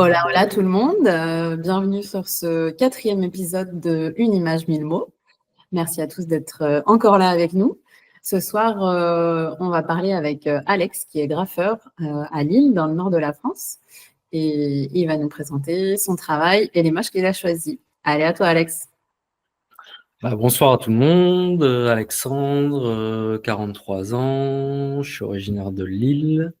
Hola, hola tout le monde. Bienvenue sur ce 4e épisode de Une image, 1000 mots. Merci à tous d'être encore là avec nous. Ce soir, on va parler avec Alex, qui est graffeur à Lille, dans le nord de la France. Et il va nous présenter son travail et l'image qu'il a choisie. Allez, à toi, Alex. Bonsoir à tout le monde, Alexandre, 43 ans, je suis originaire de Lille,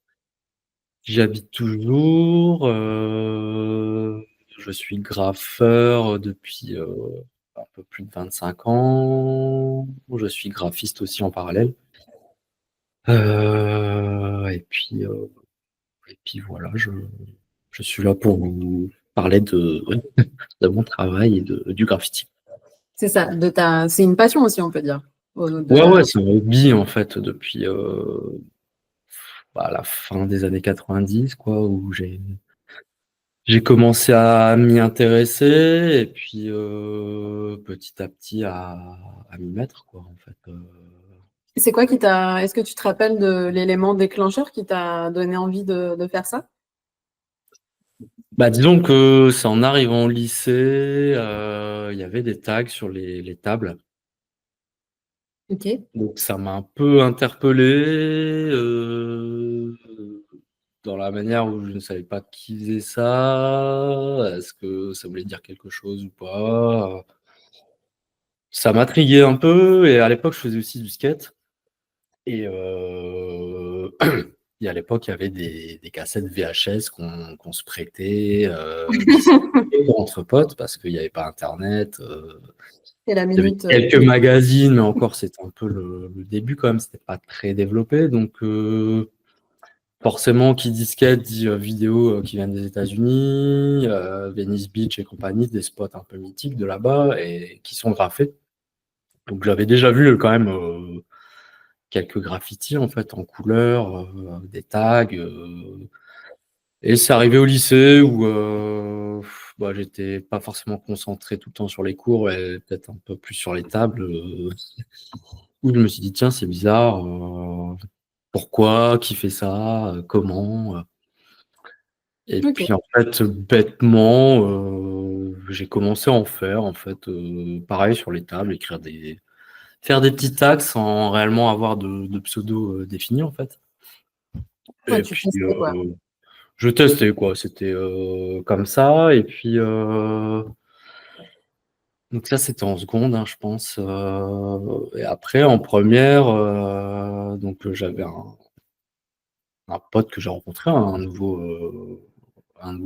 j'y habite toujours, je suis graffeur depuis un peu plus de 25 ans, je suis graphiste aussi en parallèle. Et puis voilà, je suis là pour vous parler de mon travail et du graffiti. C'est ça, c'est une passion aussi, on peut dire. Ouais, c'est un hobby en fait depuis la fin des années 90, quoi, où j'ai commencé à m'y intéresser et puis petit à petit à m'y mettre, quoi, en fait. C'est quoi est-ce que tu te rappelles de l'élément déclencheur qui t'a donné envie de faire ça? Disons que c'est en arrivant au lycée, il y avait des tags sur les tables. Ok. Donc ça m'a un peu interpellé dans la manière où je ne savais pas qui faisait ça. Est-ce que ça voulait dire quelque chose ou pas? Ça m'intriguait un peu et à l'époque, je faisais aussi du skate et et à l'époque, il y avait des cassettes VHS qu'on se prêtait, entre potes parce qu'il n'y avait pas internet, C'est la il y avait minute. quelques magazines, mais encore c'était un peu le début quand même, c'était pas très développé donc forcément qui dit skate dit vidéo qui viennent des États-Unis, Venice Beach et compagnie, des spots un peu mythiques de là-bas et qui sont graffés. Donc j'avais déjà vu quand même quelques graffitis en fait en couleur, des tags. Et c'est arrivé au lycée où j'étais pas forcément concentré tout le temps sur les cours et peut-être un peu plus sur les tables. Où je me suis dit tiens c'est bizarre, pourquoi, qui fait ça, comment. Et Ok. puis en fait bêtement j'ai commencé à en faire en fait pareil sur les tables, faire des petits tags sans réellement avoir de pseudo défini en fait. Ouais, Et tu puis testais, quoi. je testais quoi, c'était comme ça. Et puis donc ça c'était en seconde, hein, je pense. Et après en première, donc j'avais un pote que j'ai rencontré, un nouveau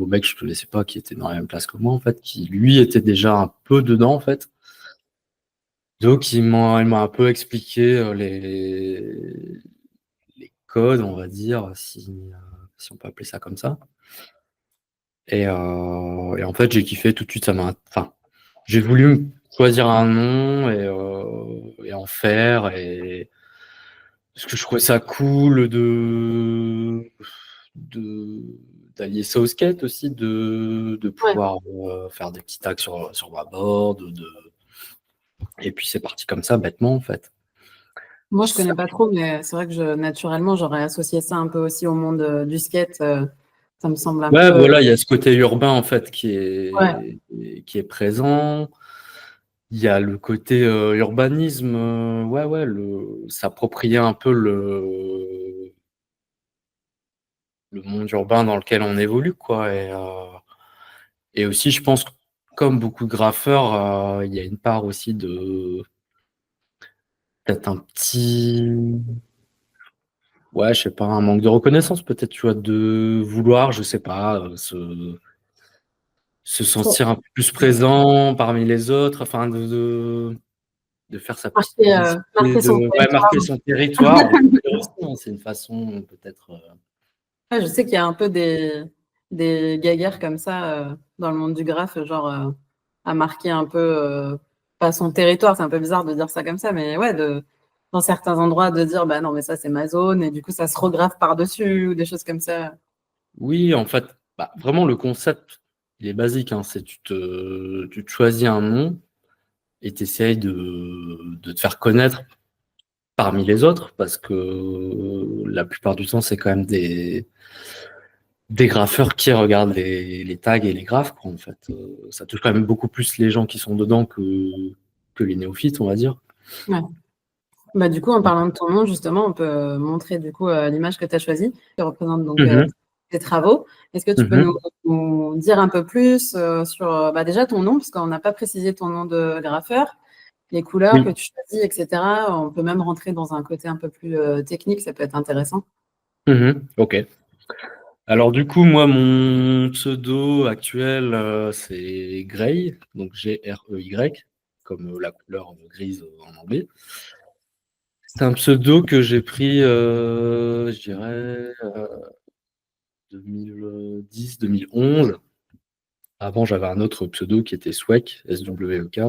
mec que je ne connaissais pas, qui était dans la même classe que moi en fait, qui lui était déjà un peu dedans en fait. Donc il m'a un peu expliqué les codes, on va dire, si on peut appeler ça comme ça. Et en fait, j'ai kiffé tout de suite. Enfin, j'ai voulu choisir un nom et en faire. Et parce que je trouvais ça cool de d'allier ça au skate aussi, de Ouais. pouvoir faire des petits tags sur ma board. Et puis c'est parti comme ça, bêtement en fait. Moi, je connais pas trop, mais c'est vrai que naturellement, j'aurais associé ça un peu aussi au monde du skate. Ça me semble un Ouais, peu. voilà, il y a ce côté urbain en fait Ouais. qui est présent. Il y a le côté urbanisme, ouais, s'approprier un peu le monde urbain dans lequel on évolue, quoi. Et aussi, je pense, comme beaucoup de graffeurs, il y a une part aussi peut-être un petit, ouais, je sais pas, un manque de reconnaissance, peut-être, tu vois, de vouloir, je sais pas, se Trop. sentir un peu plus présent parmi les autres, enfin, de faire sa petite publicité, Marquer son ouais, territoire. marquer son territoire. On peut dire aussi, hein, c'est une façon peut-être. Ouais, je sais qu'il y a un peu des guéguerres comme ça dans le monde du graphe, genre à marquer un peu, pas son territoire, c'est un peu bizarre de dire ça comme ça, mais ouais, dans certains endroits, de dire, bah non, mais ça, c'est ma zone, et du coup, ça se regraffe par-dessus, ou des choses comme ça. Oui, en fait, vraiment le concept, il est basique, hein, c'est tu te choisis un nom et tu essayes de te faire connaître parmi les autres parce que la plupart du temps, c'est quand même des graffeurs qui regardent les tags et les graphes, quoi, en fait. Ça touche quand même beaucoup plus les gens qui sont dedans que les néophytes, on va dire. Ouais. Bah, du coup, en parlant de ton nom, justement, on peut montrer du coup l'image que tu as choisie, qui représente donc Mhm, tes travaux. Est-ce que tu peux mhm. nous dire un peu plus sur bah, déjà ton nom, parce qu'on n'a pas précisé ton nom de graffeur, les couleurs que Oui. tu choisis, etc. On peut même rentrer dans un côté un peu plus technique, ça peut être intéressant. Mhm, ok. Alors du coup, moi, mon pseudo actuel, c'est Grey, donc Grey, comme la couleur grise en anglais. C'est un pseudo que j'ai pris, je dirais, 2010-2011. Avant, j'avais un autre pseudo qui était Swek, SWEK,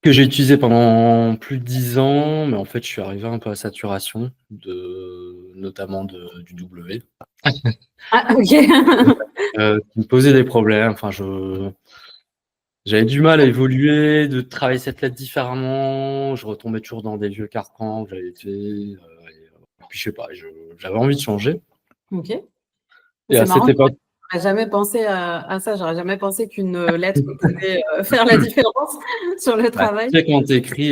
que j'ai utilisé pendant plus de 10 ans, mais en fait, je suis arrivé un peu à saturation, notamment du W. Ah, ok. Qui me posait des problèmes. Enfin, j'avais du mal à évoluer, de travailler cette lettre différemment. Je retombais toujours dans des vieux carcans que j'avais fait. Puis je sais pas, j'avais envie de changer. Ok. Et C'est à cette marrant, époque, j'aurais jamais pensé à ça. J'aurais jamais pensé qu'une lettre pouvait faire la différence sur le bah, travail. tu sais, quand tu écris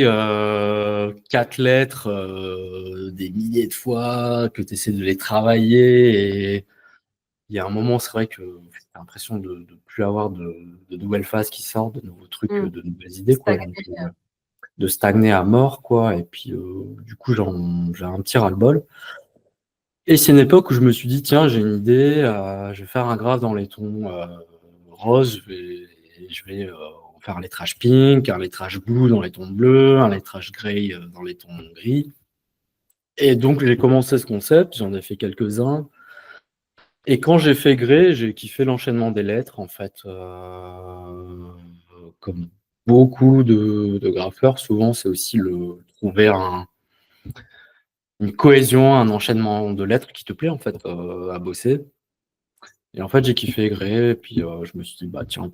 4 lettres des milliers de fois, que tu essaies de les travailler, et il y a un moment, c'est vrai que j'ai l'impression de ne plus avoir de nouvelles phases qui sortent, de nouveaux trucs, Hmm. de nouvelles idées, quoi. Donc, Stagner. de stagner à mort, quoi. Et puis, du coup, j'ai un petit ras-le-bol. Et c'est une époque où je me suis dit, tiens, j'ai une idée, je vais faire un graphe dans les tons roses, je vais en faire un lettrage pink, un lettrage blue dans les tons bleus, un lettrage gray dans les tons gris. Et donc, j'ai commencé ce concept, j'en ai fait quelques-uns. Et quand j'ai fait gray, j'ai kiffé l'enchaînement des lettres, en fait. Comme beaucoup de graffeurs, souvent, c'est aussi trouver une cohésion, un enchaînement de lettres qui te plaît, en fait, à bosser. Et en fait, j'ai kiffé Grey, et puis je me suis dit, bah tiens,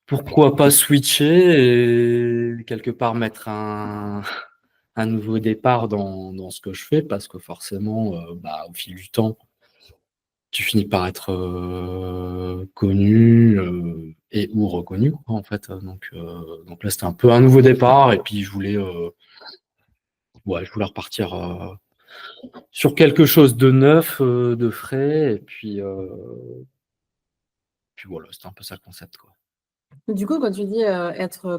pourquoi pas switcher et quelque part mettre un nouveau départ dans ce que je fais, parce que forcément, bah, au fil du temps, tu finis par être connu et ou reconnu, quoi, en fait. Donc là, c'était un peu un nouveau départ, et puis je voulais repartir sur quelque chose de neuf, de frais, et puis voilà, c'était un peu ça le concept, quoi. Du coup, quand tu dis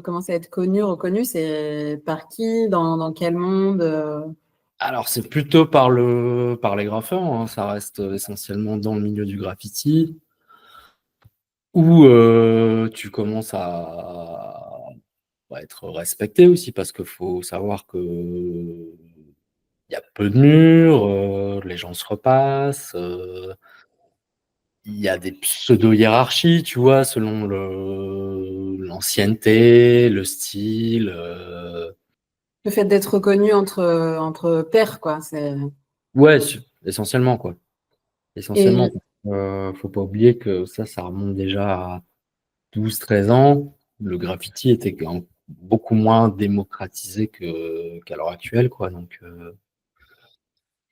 commencer à être connu, reconnu, c'est par qui, dans quel monde Alors, c'est plutôt par les graffeurs, hein. Ça reste essentiellement dans le milieu du graffiti, où tu commences à être respecté aussi, parce qu'il faut savoir que il y a peu de murs, les gens se repassent, il y a des pseudo-hiérarchies, tu vois, selon l'ancienneté, le style. le fait d'être reconnu entre pairs, quoi. Ouais, essentiellement, quoi. Et, Essentiellement. Faut pas oublier que ça remonte déjà à 12-13 ans. Le graffiti était beaucoup moins démocratisé qu'à l'heure actuelle, quoi.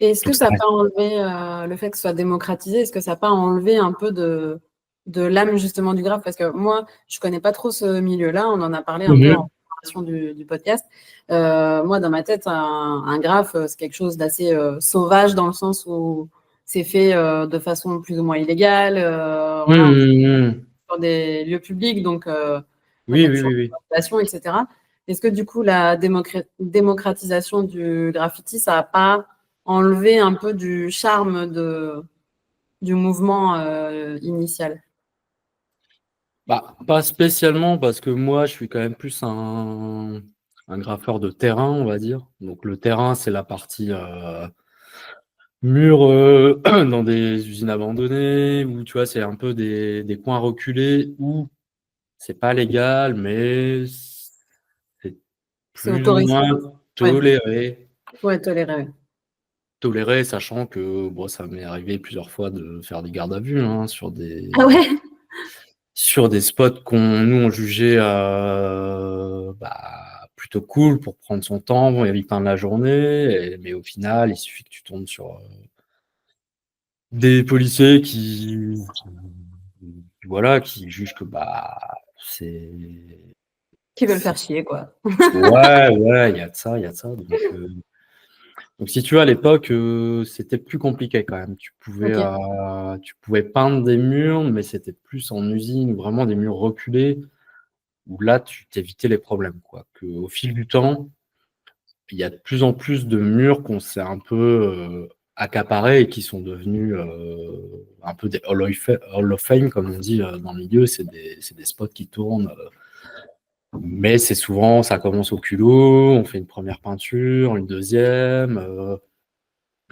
et est-ce que Donc ça ça n'a reste- pas enlevé le fait que ce soit démocratisé, est-ce que ça n'a pas enlevé un peu de l'âme justement du graphe? Parce que moi, je ne connais pas trop ce milieu-là. On en a parlé un peu en Mhm. préparation du podcast. Moi, dans ma tête, un graphe, c'est quelque chose d'assez sauvage dans le sens où c'est fait de façon plus ou moins illégale. Voilà, Mhm. sur des lieux publics, donc il y Oui, a oui, toujours oui, des oui. manipulations, etc. Est-ce que du coup, la démocratisation du graffiti, ça n'a pas enlevé un peu du charme du mouvement initial? Bah, pas spécialement, parce que moi, je suis quand même plus un graffeur de terrain, on va dire. Donc le terrain, c'est la partie mur dans des usines abandonnées, où tu vois, c'est un peu des coins reculés où c'est pas légal, mais c'est C'est plus ou autorisé. moins Ouais, toléré. ouais, toléré. Toléré, sachant que bon, ça m'est arrivé plusieurs fois de faire des gardes à vue, hein, Ah ouais? sur des spots nous on jugeait plutôt cool pour prendre son temps, y aller peindre la journée, mais au final, il suffit que tu tombes des policiers voilà, qui jugent que bah c'est Qui veulent faire chier, quoi. ouais, il y a de ça, il y a de ça. Donc si tu veux, à l'époque, c'était plus compliqué quand même. Ok. Tu pouvais peindre des murs, mais c'était plus en usine, vraiment des murs reculés, où là, tu t'évitais les problèmes, quoi. Au fil du temps, il y a de plus en plus de murs qu'on s'est un peu accaparés et qui sont devenus un peu des Hall of Fame, comme on dit dans le milieu. C'est des spots qui tournent. Mais c'est souvent, ça commence au culot, on fait une première peinture, une deuxième.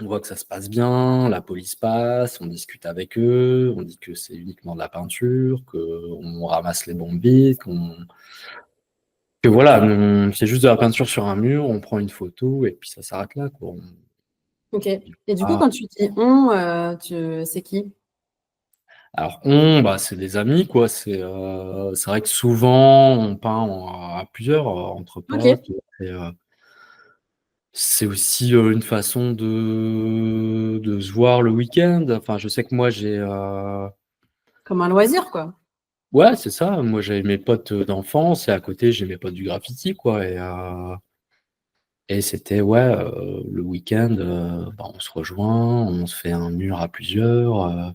On voit que ça se passe bien, la police passe, on discute avec eux, on dit que c'est uniquement de la peinture, qu'on ramasse les bombes vides, que voilà, c'est juste de la peinture sur un mur, on prend une photo et puis ça s'arrête là, quoi. Ok. Et du coup, Ah, quand tu dis on, c'est qui? alors bah, c'est des amis, quoi. C'est vrai que souvent on peint à plusieurs, entre Ok. potes. Et, c'est aussi une façon de se voir le week-end. Enfin, je sais que moi Comme un loisir, quoi. ouais, c'est ça. Moi, j'avais mes potes d'enfance et à côté, j'ai mes potes du graffiti, quoi. Et c'était, ouais, le week-end, bah, on se rejoint, on se fait un mur à plusieurs,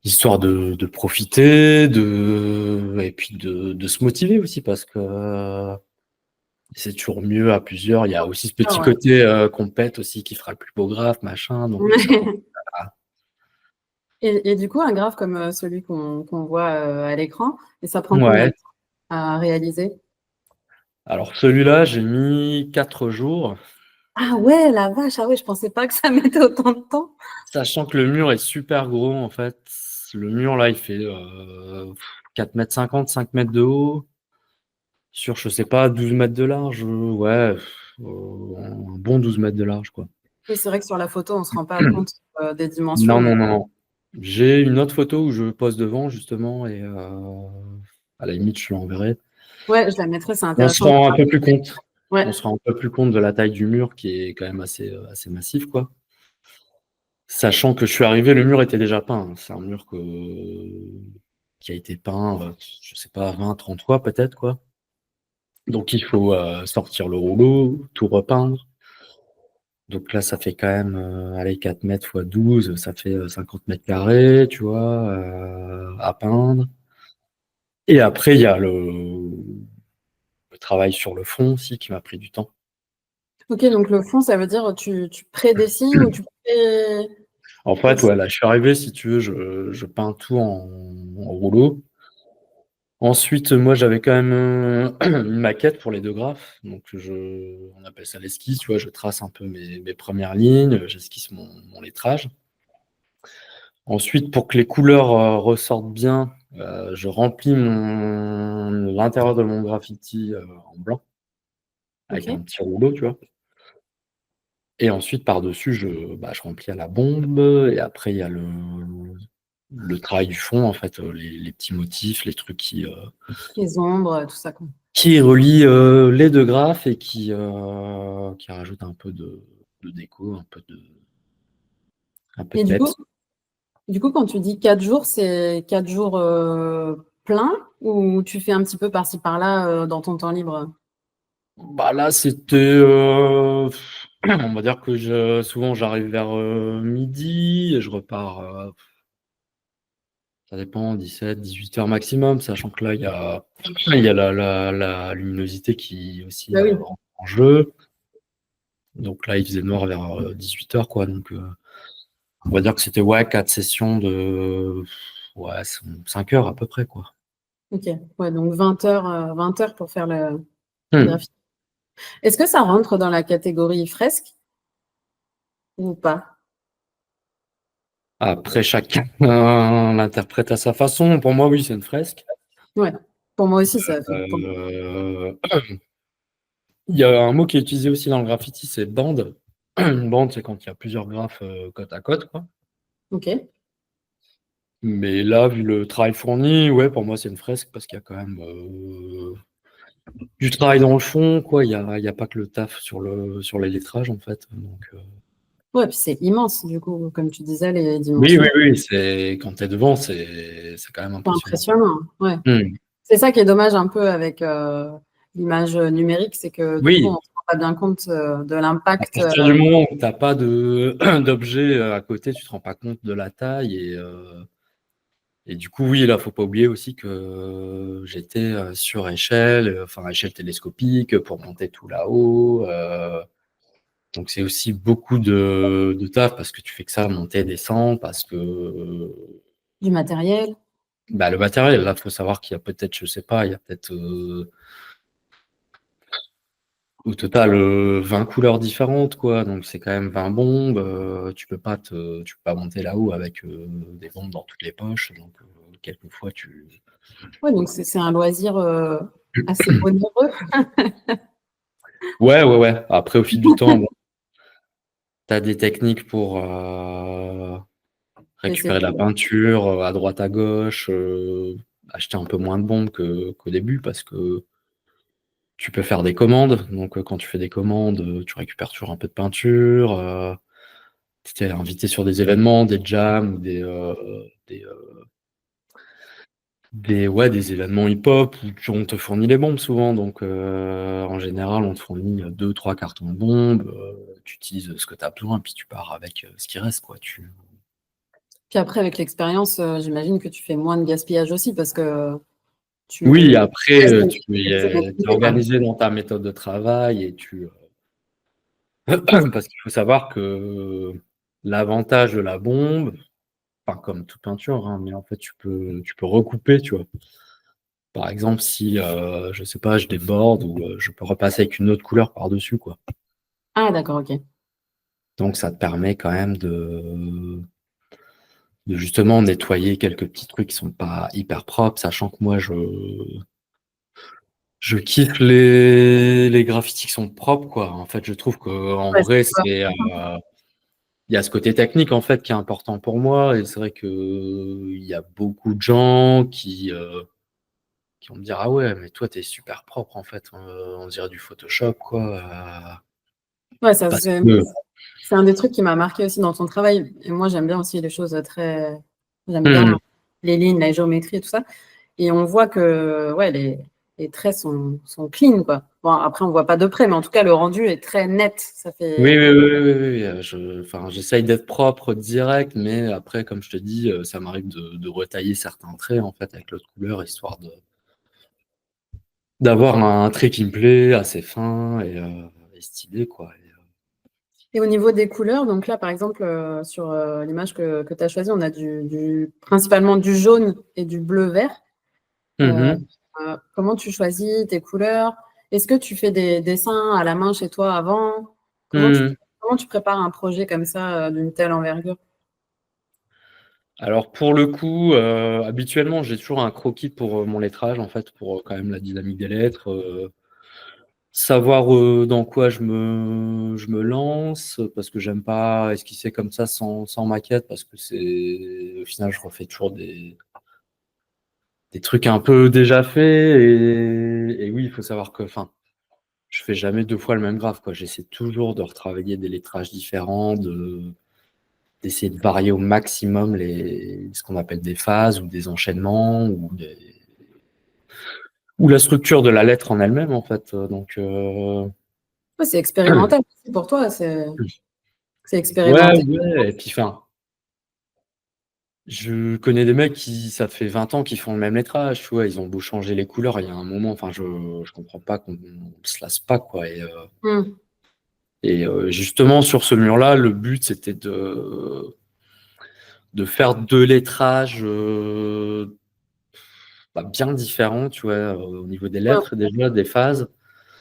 histoire de profiter, et puis de se motiver aussi parce que c'est toujours mieux à plusieurs. Il y a aussi ce Ah petit ouais. côté compète aussi qui fera le plus beau graphe, machin. Donc, ça. Et du coup, un graphe comme celui qu'on voit à l'écran, et ça prend combien de Ouais. temps à réaliser? Alors, celui-là, j'ai mis 4 jours. Ah ouais, la vache, ah ouais, je pensais pas que ça mettait autant de temps. Sachant que le mur est super gros, en fait. Le mur, là, il fait 4,50 m, 5 mètres de haut, sur, je sais pas, 12 mètres de large. Ouais, un bon 12 mètres de large, quoi. Oui, c'est vrai que sur la photo, on se rend pas compte des dimensions, Non, non, mais non, non. J'ai une autre photo où je pose devant, justement, et à la limite, je l'enverrai. ouais, je la mettrai, c'est On se intéressant de rend un voir. peu plus compte. On Ouais, se rend un peu plus compte de la taille du mur qui est quand même assez massif, quoi. Sachant que je suis arrivé, le mur était déjà peint, hein. C'est un mur qui a été peint, je sais pas, 20, 30 fois peut-être, quoi. Donc il faut sortir le rouleau, tout repeindre. Donc là, ça fait quand même, allez, 4 mètres fois 12, ça fait 50 mètres carrés, tu vois, à peindre. Et après, il y a le travail sur le fond aussi qui m'a pris du temps. ok, donc le fond, ça veut dire tu prédessines ou tu En fait, dessines. ouais, là, je suis arrivé, si tu veux, je peins tout en rouleau. Ensuite, moi, j'avais quand même une maquette pour les deux graphes. Donc, on appelle ça l'esquisse. Tu vois, je trace un peu mes premières lignes, j'esquisse mon lettrage. Ensuite, pour que les couleurs ressortent bien, je remplis l'intérieur de mon graffiti en blanc avec Ok. un petit rouleau, tu vois. Et ensuite, par-dessus, je remplis à la bombe. Et après, il y a le travail du fond, en fait, les petits motifs, les trucs Les ombres, tout ça, quoi. qui relie les deux graphes et qui rajoute un peu de déco, un peu Et de peps. du coup, quand tu dis 4 jours, c'est 4 jours pleins ou tu fais un petit peu par-ci par-là dans ton temps libre? Bah là, c'était, on va dire que souvent j'arrive vers midi et je repars, ça dépend, 17, 18 heures maximum, sachant que là, il y a la luminosité qui est aussi Bah oui. en jeu. Donc là, il faisait noir vers 18 heures, quoi. Donc, on va dire que c'était, ouais, 4 sessions de, ouais, 5 heures à peu près, quoi. Ok. Ouais, donc 20 heures pour faire le Hmm. graffiti. Est-ce que ça rentre dans la catégorie fresque ou pas? Après, chacun l'interprète à sa façon. Pour moi, oui, c'est une fresque. Ouais. Pour moi aussi, ça fait. Euh, Il y a un mot qui est utilisé aussi dans le graffiti, c'est bande. Une bande, c'est quand il y a plusieurs graphes côte à côte, quoi. Ok. Mais là, vu le travail fourni, ouais, pour moi, c'est une fresque parce qu'il y a quand même du travail dans le fond, quoi. Il y a pas que le taf sur les lettrages, en fait. Donc, Ouais, puis c'est immense, du coup, comme tu disais, les Oui, oui, dimensions. oui, quand tu es devant, c'est quand même C'est impressionnant. impressionnant, ouais. Hmm. C'est ça qui est dommage un peu avec l'image numérique, c'est que du coup, on ne Oui, se rend pas bien compte de à l'impact. partir du moment où tu n'as pas d'objet à côté, tu te rends pas compte de la taille. Et du coup, oui, là, faut pas oublier aussi que j'étais sur échelle, enfin échelle télescopique pour monter tout là-haut. Donc c'est aussi beaucoup de taf parce que tu fais que ça, monter, descendre, parce que Du matériel. bah, le matériel, là, faut savoir qu'il y a peut-être, je sais pas, il y a peut-être au total 20 couleurs différentes, quoi. Donc c'est quand même 20 bombes. Tu peux pas monter là-haut avec des bombes dans toutes les poches. Donc quelquefois tu. Ouais, donc c'est un loisir assez onéreux. Ouais, ouais, ouais. Après, au fil du temps, bon, tu as des techniques pour Essayer récupérer de la de- peinture à droite à gauche, acheter un peu moins de bombes qu'au début parce que tu peux faire des commandes. Donc, quand tu fais des commandes, tu récupères toujours un peu de peinture. Tu es invité sur des événements, des jams ou des, euh, des événements hip-hop où on te fournit les bombes souvent. Donc, en général, on te fournit deux, trois cartons de bombes. Tu utilises ce que tu as besoin, puis tu pars avec ce qui reste, quoi. Puis après, avec l'expérience, j'imagine que tu fais moins de gaspillage aussi parce que Oui, tu après, restes tu es limité, quoi. organisé dans ta méthode de travail et parce qu'il faut savoir que l'avantage de la bombe, enfin, comme toute peinture, hein, mais en fait, tu peux recouper, tu vois. Par exemple, si, je sais pas, je déborde ou je peux repasser avec une autre couleur par-dessus, quoi. Ah, d'accord, ok. Donc, ça te permet quand même de justement nettoyer quelques petits trucs qui sont pas hyper propres, sachant que moi, je kiffe les graffitis qui sont propres, quoi. En fait, je trouve qu'en Ouais, vrai, c'est il y a ce côté technique, en fait, qui est important pour moi. Et c'est vrai que il y a beaucoup de gens qui vont me dire, ah ouais, mais toi, t'es super propre, en fait. On dirait du Photoshop, quoi. ouais, Parce que, c'est un des trucs qui m'a marqué aussi dans ton travail. Et moi, j'aime bien aussi les choses très. J'aime bien hum, les lignes, la géométrie et tout ça. Et on voit que ouais, les traits sont clean, quoi. Bon, après, on voit pas de près, mais en tout cas, le rendu est très net. Ça oui, fait. oui, oui, oui, oui, oui, enfin, j'essaye d'être propre direct, mais après, comme je te dis, ça m'arrive de retailler certains traits, en fait, avec l'autre couleur, histoire d'avoir un trait qui me plaît, assez fin et stylé, quoi. Et au niveau des couleurs, donc là, par exemple, sur l'image que tu as choisie, on a principalement du jaune et du bleu-vert. Euh, Mhm. Comment tu choisis tes couleurs? Est-ce que tu fais des dessins à la main chez toi avant? Comment tu, Mhm. comment tu prépares un projet comme ça, d'une telle envergure? Alors pour le coup, habituellement j'ai toujours un croquis pour mon lettrage en fait, pour quand même la dynamique des lettres, savoir dans quoi je me lance, parce que j'aime pas esquisser comme ça sans maquette, parce que au final je refais toujours des trucs un peu déjà faits, et oui il faut savoir que, enfin, je fais jamais deux fois le même graphe, quoi. J'essaie toujours de retravailler des lettrages différents, d'essayer de varier au maximum ce qu'on appelle des phases ou des enchaînements ou la structure de la lettre en elle-même, en fait. Donc, Ouais, c'est expérimental aussi pour toi, c'est ouais, expérimenté. ouais. Et puis, enfin, je connais des mecs ça fait 20 ans qu'ils font le même lettrage, tu vois, ils ont beau changer les couleurs, il y a un moment, enfin, je comprends pas qu'on se lasse pas, quoi. Hmm. Justement, sur ce mur-là, le but, c'était de faire deux lettrages bien différents, tu vois, au niveau des Ouais, lettres, déjà, des phases.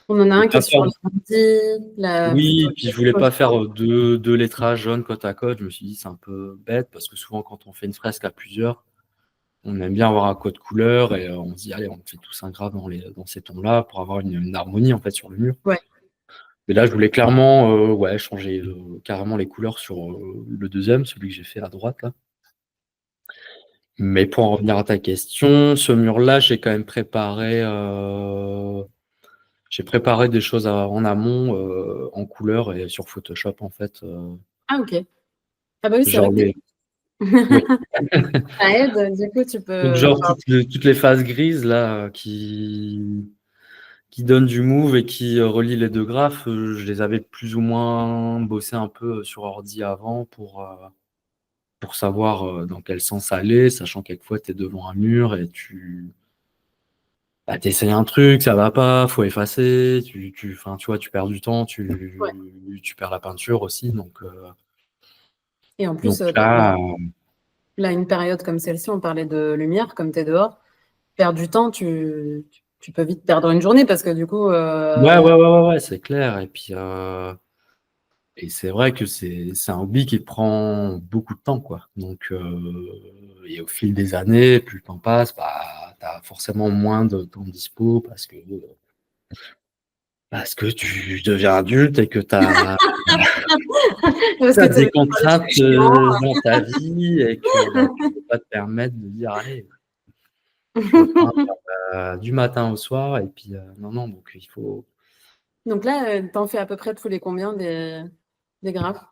on en a Et un qui est pas sur faire l'ordi, là, plutôt. Oui, puis je voulais pas faire deux lettrages jaunes côte à côte. Je me suis dit, c'est un peu bête parce que souvent, quand on fait une fresque à plusieurs, on aime bien avoir un code couleur et on se dit, allez, on fait tous un grave dans ces tons-là pour avoir une harmonie en fait sur le mur. Ouais. Mais là, je voulais clairement ouais, changer carrément les couleurs sur le deuxième, celui que j'ai fait à droite là. Mais pour en revenir à ta question, ce mur-là, j'ai préparé des choses en amont en couleur et sur Photoshop en fait. Ah, ok. Ah bah oui, c'est vrai Genre que oui. ça aide, du coup, tu Donc peux genre faire... toutes les phases grises là qui donnent du move et qui relient les deux graphes, je les avais plus ou moins bossé un peu sur ordi avant pour savoir dans quel sens aller, sachant que quelquefois tu es devant un mur et tu essayes un truc, ça va pas, faut effacer, enfin, tu vois, tu perds du temps, Ouais. tu perds la peinture aussi. Et en plus, Donc là, là, une période comme celle-ci, on parlait de lumière, comme tu es dehors, perdre du temps, tu peux vite perdre une journée parce que du coup, ouais, c'est clair. Et c'est vrai que c'est un hobby qui prend beaucoup de temps, quoi. Et au fil des années, plus le temps passe, bah, tu as forcément moins de temps dispo parce que tu deviens adulte et que tu as, parce que tu des veux faire des contraintes trucs chiants. dans ta vie et que bah, tu peux pas te permettre de dire, allez, je me peins du matin au soir. Et puis, non, non, donc il faut. Donc là, t'en fais à peu près tous les combien des graphes?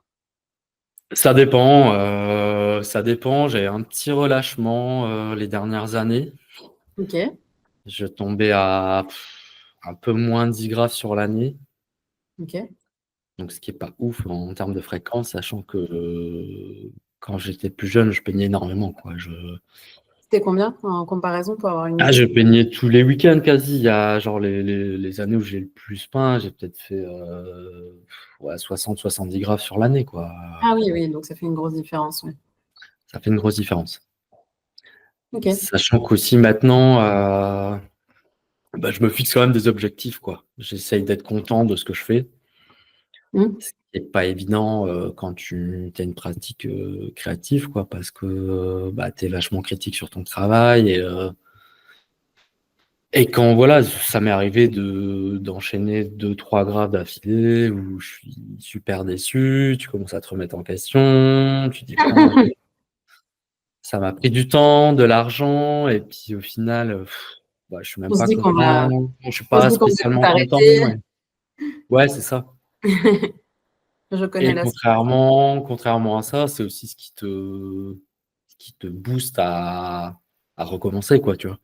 Ça dépend. J'ai un petit relâchement les dernières années. Ok, Je tombais à un peu moins de 10 graphes sur l'année, ok. donc ce qui est pas ouf en termes de fréquence, sachant que quand j'étais plus jeune, je peignais énormément, quoi. C'était combien en comparaison pour avoir une Je idée? peignais tous les week-ends quasi. Il y a genre les années où j'ai le plus peint, j'ai peut-être fait ouais, 60-70 graphes sur l'année, quoi. Ah oui, oui, donc ça fait une grosse différence. Ouais. Ça fait une grosse différence. Ok. Sachant qu'aussi maintenant, bah, je me fixe quand même des objectifs, quoi. J'essaye d'être content de ce que je fais. Hmm. Ce qui n'est pas évident quand tu as une pratique créative, quoi, parce que bah, tu es vachement critique sur ton travail. Et quand voilà, ça m'est arrivé d'enchaîner 2-3 graphes d'affilée où je suis super déçu, tu commences à te remettre en question, tu dis putain, ça m'a pris du temps, de l'argent, et puis au final, bah, je suis même On se pas dit qu'on content, va, je suis on se pas dit qu'on va tout spécialement content. arrêter. Ouais, c'est ça. Je connais Et la. contrairement à ça, c'est aussi ce qui te booste à recommencer, quoi, tu vois.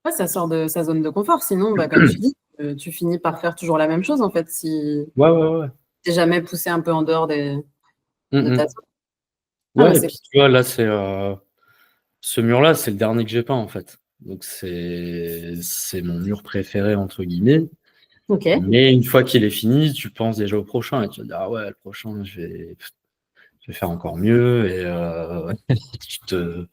Ouais, ça sort de sa zone de confort. Sinon, bah, comme tu dis, tu finis par faire toujours la même chose en fait si Ouais, ouais, ouais. t'es jamais poussé un peu en dehors de ta Mhm. zone. Ah bah Ouais, et c'est puis tu vois, là, ce mur-là, c'est le dernier que j'ai peint, en fait. Donc c'est mon mur préféré, entre guillemets. ok. Mais une fois qu'il est fini, tu penses déjà au prochain et tu vas dire, ah ouais, le prochain, je vais faire encore mieux. Et tu te,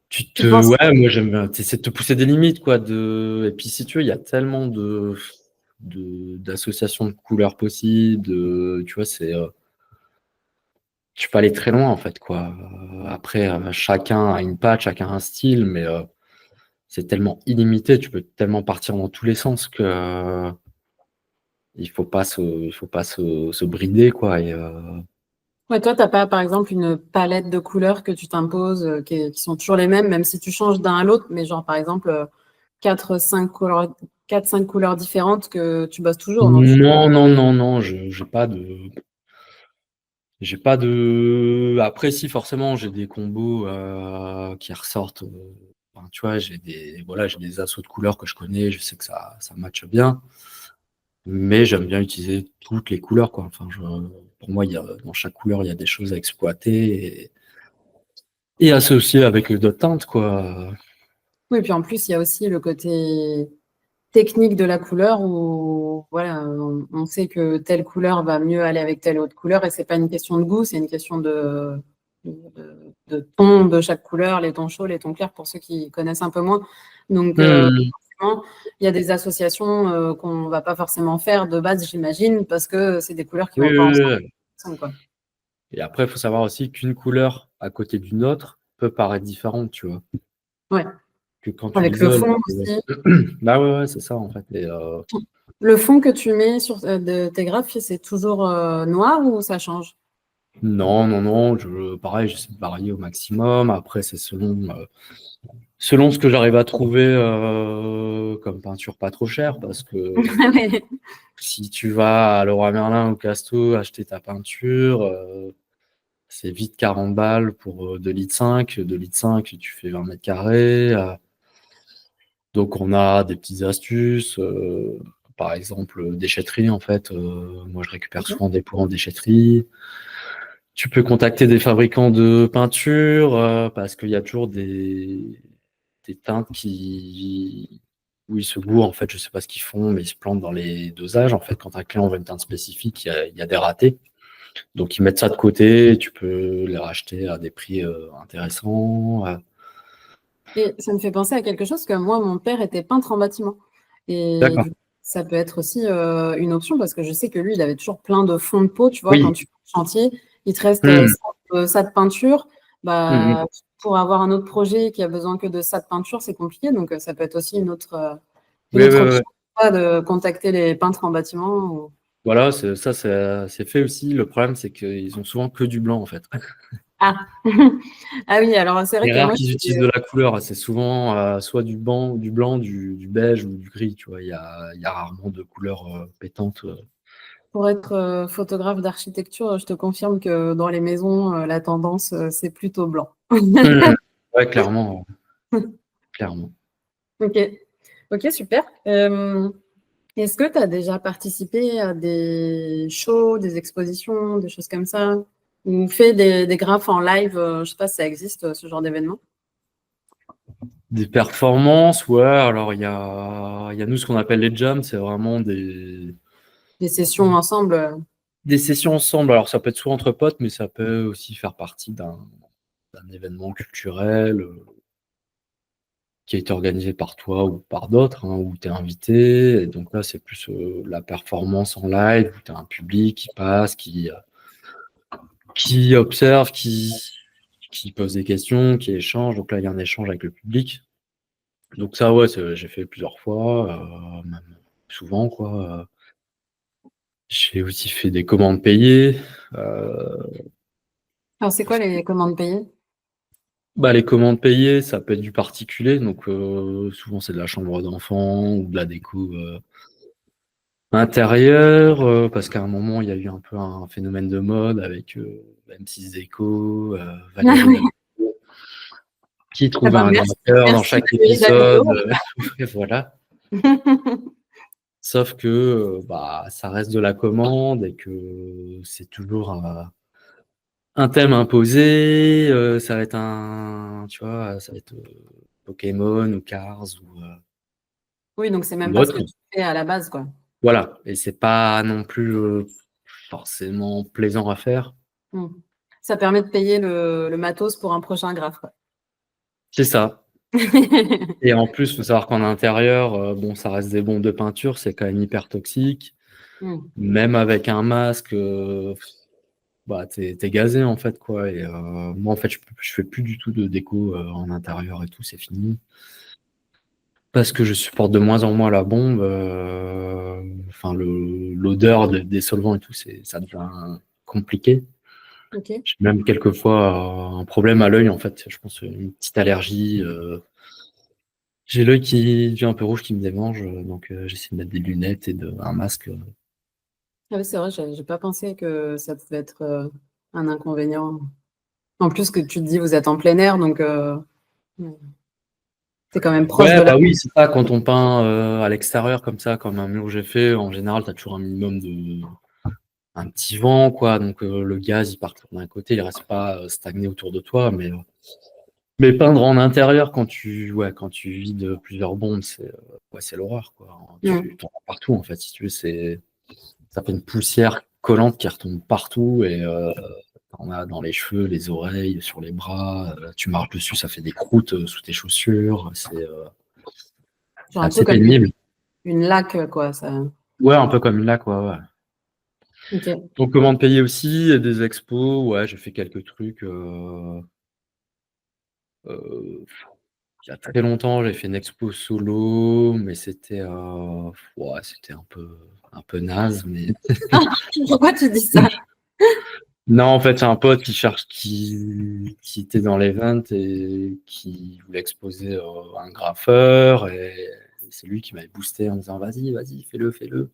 Tu penses ouais, moi j'aime bien, t'essaies de te pousser des limites, quoi. Et puis si tu veux, il y a tellement d'associations de couleurs possibles, tu vois, tu peux aller très loin, en fait, quoi. Après, chacun a une patte, chacun a un style, mais c'est tellement illimité, tu peux tellement partir dans tous les sens que il faut pas se brider, quoi. ouais, toi, t'as pas, par exemple, une palette de couleurs que tu t'imposes, qui sont toujours les mêmes, même si tu changes d'un à l'autre, mais genre, par exemple, 4, 5 couleurs différentes que tu bosses toujours. Non, Non, non, non, non, j'ai pas de. Après, si forcément, j'ai des combos qui ressortent. Enfin, tu vois, j'ai des assauts de couleurs que je connais, je sais que ça matche bien. Mais j'aime bien utiliser toutes les couleurs, quoi. Enfin, pour moi, dans chaque couleur, il y a des choses à exploiter et associer avec d'autres teintes, quoi. oui, puis en plus, il y a aussi le côté technique de la couleur où, voilà, on sait que telle couleur va mieux aller avec telle autre couleur et c'est pas une question de goût, c'est une question de ton de chaque couleur, les tons chauds, les tons clairs pour ceux qui connaissent un peu moins. Donc, Hmm. forcément, il y a des associations qu'on va pas forcément faire de base, j'imagine, parce que c'est des couleurs qui Oui, vont pas oui, oui, oui. ensemble, quoi. Et après, il faut savoir aussi qu'une couleur à côté d'une autre peut paraître différente, tu vois. Ouais, Que quand tu avec le l'isoles. fond aussi. Bah ouais, ouais, c'est ça, en fait. Le fond que tu mets sur de tes graphes, c'est toujours noir ou ça change? Non, non, non, pareil, j'essaie de varier au maximum. Après, c'est selon. Selon ce que j'arrive à trouver comme peinture pas trop chère, parce que Ouais. si tu vas à Leroy Merlin ou Casto acheter ta peinture, c'est vite 40 balles pour 2 litres 5. 2 litres 5, tu fais 20 mètres carrés. Donc on a des petites astuces, par exemple déchetterie en fait. Moi je récupère Ok. souvent des pots en déchetterie. Tu peux contacter des fabricants de peinture parce qu'il y a toujours des teintes qui où ils se gourent en fait. Je sais pas ce qu'ils font, mais ils se plantent dans les dosages. En fait, quand un client veut une teinte spécifique, il y a des ratés. Donc ils mettent ça de côté. Et tu peux les racheter à des prix intéressants. Et ça me fait penser à quelque chose que moi, mon père était peintre en bâtiment. Et D'accord. du coup, ça peut être aussi une option parce que je sais que lui, il avait toujours plein de fonds de peau. Tu vois, quand Oui. tu fais un chantier, il te reste Mmh. ça de peinture. Mmh, mmh. Bah, pour avoir un autre projet qui a besoin que de ça de peinture, c'est compliqué. Donc, ça peut être aussi une Oui, oui, autre oui. option pas de contacter les peintres en bâtiment. Voilà, c'est fait aussi. Le problème, c'est qu'ils ont souvent que du blanc, en fait. Ah. Ah oui, alors c'est vrai C'est que rare moi, qu'ils utilisent de la couleur. C'est souvent soit du blanc, du beige ou du gris. Tu vois, il y a rarement de couleur pétante. pour être photographe d'architecture, je te confirme que dans les maisons, la tendance, c'est plutôt blanc. Mmh. Ouais, clairement, clairement. Ok, ok, super. Est-ce que tu as déjà participé à des shows, des expositions, des choses comme ça, ou fait des graphes en live? Je sais pas si ça existe, ce genre d'événement. Des performances, ouais. Alors, il y a nous ce qu'on appelle les jams. C'est vraiment Des sessions ensemble. des sessions ensemble. Alors, ça peut être soit entre potes, mais ça peut aussi faire partie d'un événement culturel. Qui a été organisé par toi ou par d'autres, hein, où tu es invité. Et donc là, c'est plus la performance en live, où tu as un public qui passe, qui observe, qui pose des questions, qui échange. Donc là, il y a un échange avec le public. Donc ça, ouais, j'ai fait plusieurs fois, même souvent, quoi. J'ai aussi fait des commandes payées. Euh, Alors, c'est quoi les commandes payées? Bah, les commandes payées, ça peut être du particulier. Donc souvent, c'est de la chambre d'enfant ou de la déco. Intérieur, parce qu'à un moment, il y a eu un peu un phénomène de mode avec M6 Déco, Ah Valérie oui. Damido, qui Ah trouvait bah, un merci, amateur dans merci chaque Valérie Damido. épisode. Et voilà. Sauf que bah, ça reste de la commande et que c'est toujours un thème imposé. Ça va être tu vois, ça va être Pokémon ou Cars Oui, donc c'est même ou pas ce que autre. tu fais à la base, quoi. Voilà. Et c'est pas non plus forcément plaisant à faire. Mm. Ça permet de payer le matos pour un prochain graphe, quoi. C'est ça. Et en plus, il faut savoir qu'en intérieur, bon, ça reste des bombes de peinture, c'est quand même hyper toxique. Mm. Même avec un masque, bah, t'es gazé en fait, quoi. Et moi, en fait, je fais plus du tout de déco en intérieur et tout, c'est fini. Parce que je supporte de moins en moins la bombe. Enfin, l'odeur des solvants et tout, ça devient compliqué. Ok. J'ai même quelquefois un problème à l'œil, en fait. Je pense une petite allergie. J'ai l'œil qui devient un peu rouge, qui me démange, donc j'essaie de mettre des lunettes et un masque. Ah oui, c'est vrai, j'ai pas pensé que ça pouvait être un inconvénient. En plus que tu te dis, vous êtes en plein air, donc c'est quand même proche Ouais, de la... bah oui, c'est ça, quand on peint à l'extérieur comme ça, comme un mur que j'ai fait, en général, tu as toujours un minimum un petit vent, quoi, donc le gaz, il part d'un côté, il reste pas stagné autour de toi, mais peindre en intérieur quand tu vides plusieurs bombes, c'est l'horreur, quoi. Tu Mm. t'en as partout, en fait, si tu veux, ça fait une poussière collante qui retombe partout et t'en as dans les cheveux, les oreilles, sur les bras. Tu marches dessus, ça fait des croûtes sous tes chaussures. Genre C'est un peu assez comme pénible. une laque, quoi. Ça... Ouais, un peu comme là, quoi. Ouais. Ok. Donc, commande payer aussi, et des expos. Ouais, j'ai fait quelques trucs. Euh, il y a très longtemps, j'ai fait une expo solo, mais ouais, c'était un peu naze. Mais Ah, pourquoi tu dis ça? Non, en fait, c'est un pote qui était dans l'event et qui voulait exposer un graffeur et c'est lui qui m'avait boosté en disant vas-y, fais-le.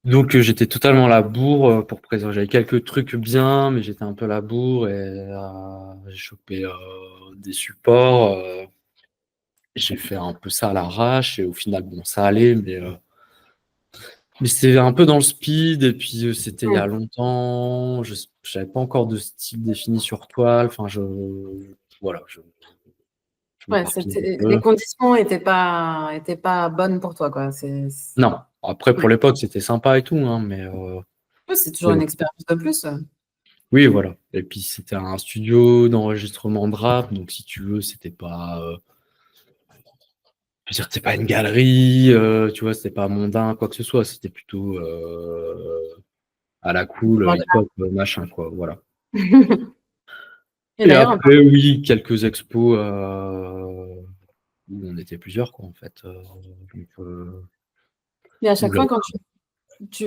Donc j'étais totalement à la bourre pour présenter. J'avais quelques trucs bien, mais j'étais un peu à la bourre et j'ai chopé des supports. J'ai fait un peu ça à l'arrache et au final, bon, ça allait, mais c'était un peu dans le speed et puis c'était il y Ouais, a longtemps. Je n'avais pas encore de style défini sur toile. Enfin, voilà, je ouais, m'éparpillais un les peu. conditions étaient pas bonnes pour toi, quoi. Non, après pour Ouais. l'époque c'était sympa et tout, hein, Ouais, c'est toujours mais une bon. expérience de plus. Oui, voilà. Et puis c'était un studio d'enregistrement de rap, donc si tu veux, c'était pas, je veux dire, c'était pas une galerie, tu vois, c'était pas mondain, quoi que ce soit. C'était plutôt à la cool, hip-hop, machin, quoi. Voilà. Et Et d'ailleurs, après, oui, quelques expos où on était plusieurs, quoi, en fait. Donc, mais à où chaque fois, j'avais-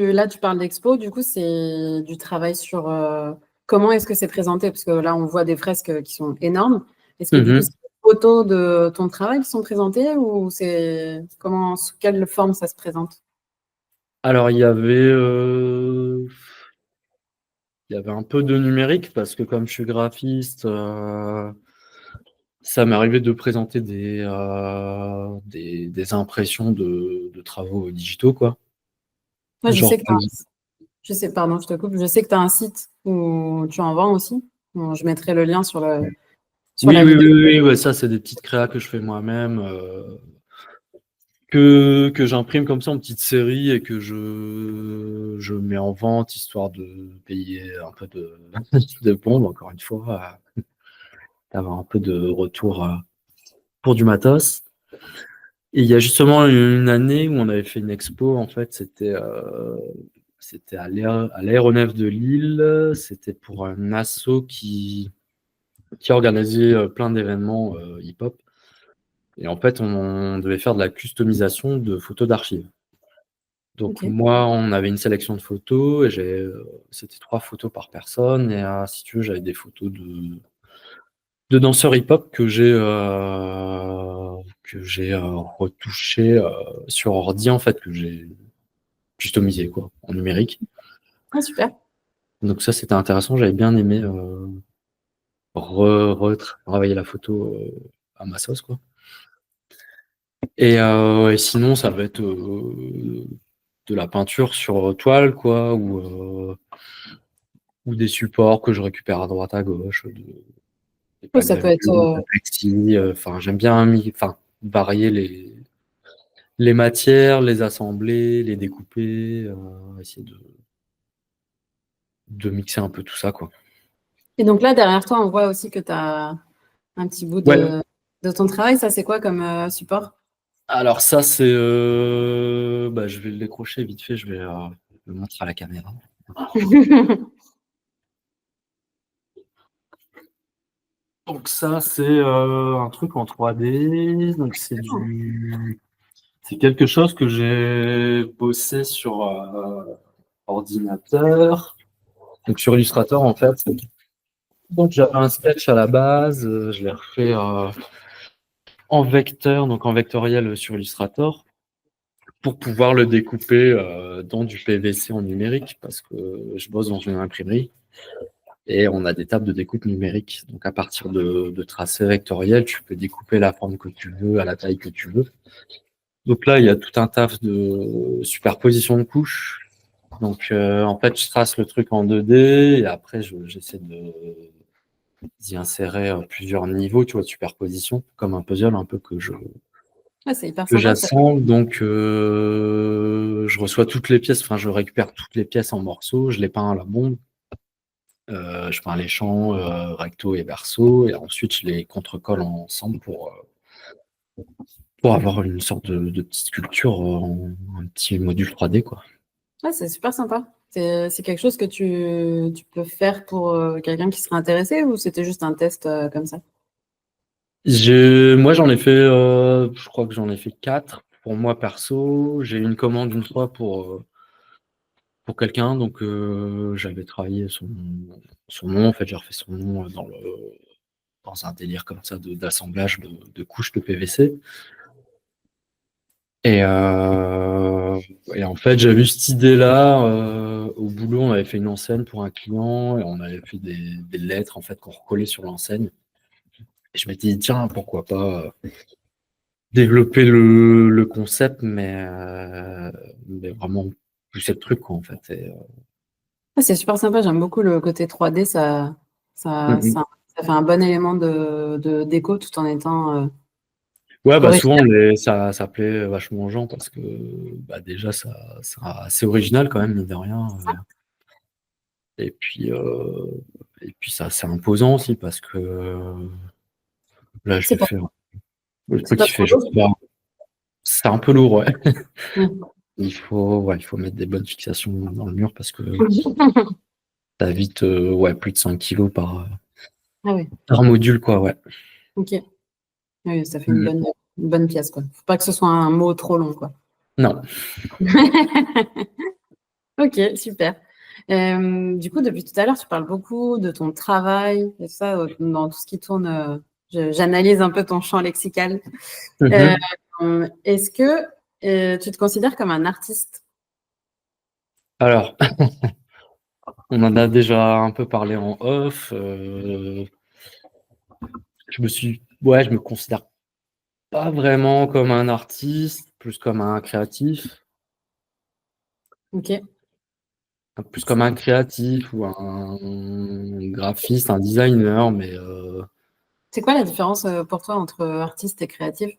quand là, tu parles d'expo, du coup, c'est du travail sur comment est-ce que c'est présenté? Parce que là, on voit des fresques qui sont énormes. Est-ce que du coup, c'est Mhm. des photos de ton travail qui sont présentées ou sous quelle forme ça se présente? Alors, il y avait un peu de numérique parce que comme je suis graphiste, ça m'est arrivé de présenter des impressions de travaux digitaux, quoi. Moi, Genre, par exemple. pardon, je te coupe, je sais que tu as un site où tu en vends aussi. Bon, je mettrai le lien sur Oui, la oui, vidéo. oui, oui, ouais, ça, c'est des petites créas que je fais moi-même, que j'imprime comme ça en petites séries et que je mets en vente histoire de payer un peu de bombe, encore une fois, d'avoir un peu de retour pour du matos. Et il y a justement une année où on avait fait une expo, en fait, c'était à l'aéronef de Lille, c'était pour un asso qui organisait plein d'événements hip-hop. Et en fait, on devait faire de la customisation de photos d'archives. Donc Ok. moi, on avait une sélection de photos et c'était 3 photos par personne. Et si tu veux, j'avais des photos de danseurs hip-hop que j'ai retouché sur ordi en fait, que j'ai customisé quoi, en numérique. Ah, super. Donc ça, c'était intéressant. J'avais bien aimé retravailler la photo à ma sauce quoi. Et sinon, ça va être de la peinture sur toile quoi, ou des supports que je récupère à droite à gauche, des Oui, packs ça peut d'avion, être. de plexi. Enfin, j'aime bien varier les matières, les assembler, les découper, essayer de mixer un peu tout ça, quoi. Et donc là, derrière toi, on voit aussi que tu as un petit bout Ouais. de ton travail. Ça, c'est quoi comme support? Alors ça, je vais le décrocher vite fait, je vais le montrer à la caméra. Donc ça, c'est un truc en 3D. Donc c'est quelque chose que j'ai bossé sur ordinateur. Donc sur Illustrator, en fait. Donc j'avais un sketch à la base, je l'ai refait en vecteur, donc en vectoriel sur Illustrator, pour pouvoir le découper dans du PVC en numérique, parce que je bosse dans une imprimerie et on a des tables de découpe numérique. Donc à partir de tracés vectoriels, tu peux découper la forme que tu veux, à la taille que tu veux. Donc là, il y a tout un taf de superposition de couches. Donc en fait, je trace le truc en 2D et après, j'essaie d'y insérer plusieurs niveaux, tu vois, de superposition, comme un puzzle un peu Ouais, c'est hyper que sympa, ça. j'assemble. Donc, je reçois toutes les pièces, enfin, je récupère toutes les pièces en morceaux, je les peins à la bombe, je peins les champs, recto et verso, et ensuite, je les contrecolle ensemble pour avoir une sorte de petite sculpture, un petit module 3D, quoi. Ouais, c'est super sympa. C'est quelque chose que tu peux faire pour quelqu'un qui serait intéressé ou c'était juste un test comme ça? Moi, j'en ai fait, je crois que j'en ai fait 4 pour moi perso. J'ai eu une commande une fois pour quelqu'un. Donc, j'avais travaillé son nom. En fait, j'ai refait son nom dans un délire comme ça d'assemblage de couches de PVC. Et en fait, j'avais eu cette idée-là. Au boulot, on avait fait une enseigne pour un client et on avait fait des lettres en fait qu'on recollait sur l'enseigne. Et je m'étais dit, tiens, pourquoi pas développer le concept, mais vraiment pousser le truc, quoi, en fait. Ouais, c'est super sympa, j'aime beaucoup le côté 3D, ça, Mhm. ça, ça fait un bon élément déco tout en étant Ouais, bah original. souvent ça plaît vachement aux gens parce que bah, déjà c'est assez original quand même, mine de rien. Et puis ça c'est imposant aussi parce que là je C'est vais pas, faire le c'est truc pas qui trop fait je sais lourd. pas, c'est un peu lourd, ouais. Mm. Il faut mettre des bonnes fixations dans le mur parce que t'as vite ouais, plus de 100 kilos Ah oui, par module, quoi, ouais. ok. Oui, ça fait Mhm. une bonne pièce, quoi. Faut pas que ce soit un mot trop long, quoi. Non. Ok, super. Du coup, depuis tout à l'heure, tu parles beaucoup de ton travail et tout ça, dans tout ce qui tourne. J'analyse un peu ton champ lexical. Euh, Mhm. Est-ce que tu te considères comme un artiste? Alors, on en a déjà un peu parlé en off. Je me considère pas vraiment comme un artiste, plus comme un créatif, Ok. plus comme un créatif ou un graphiste, un designer, mais C'est quoi la différence pour toi entre artiste et créatif?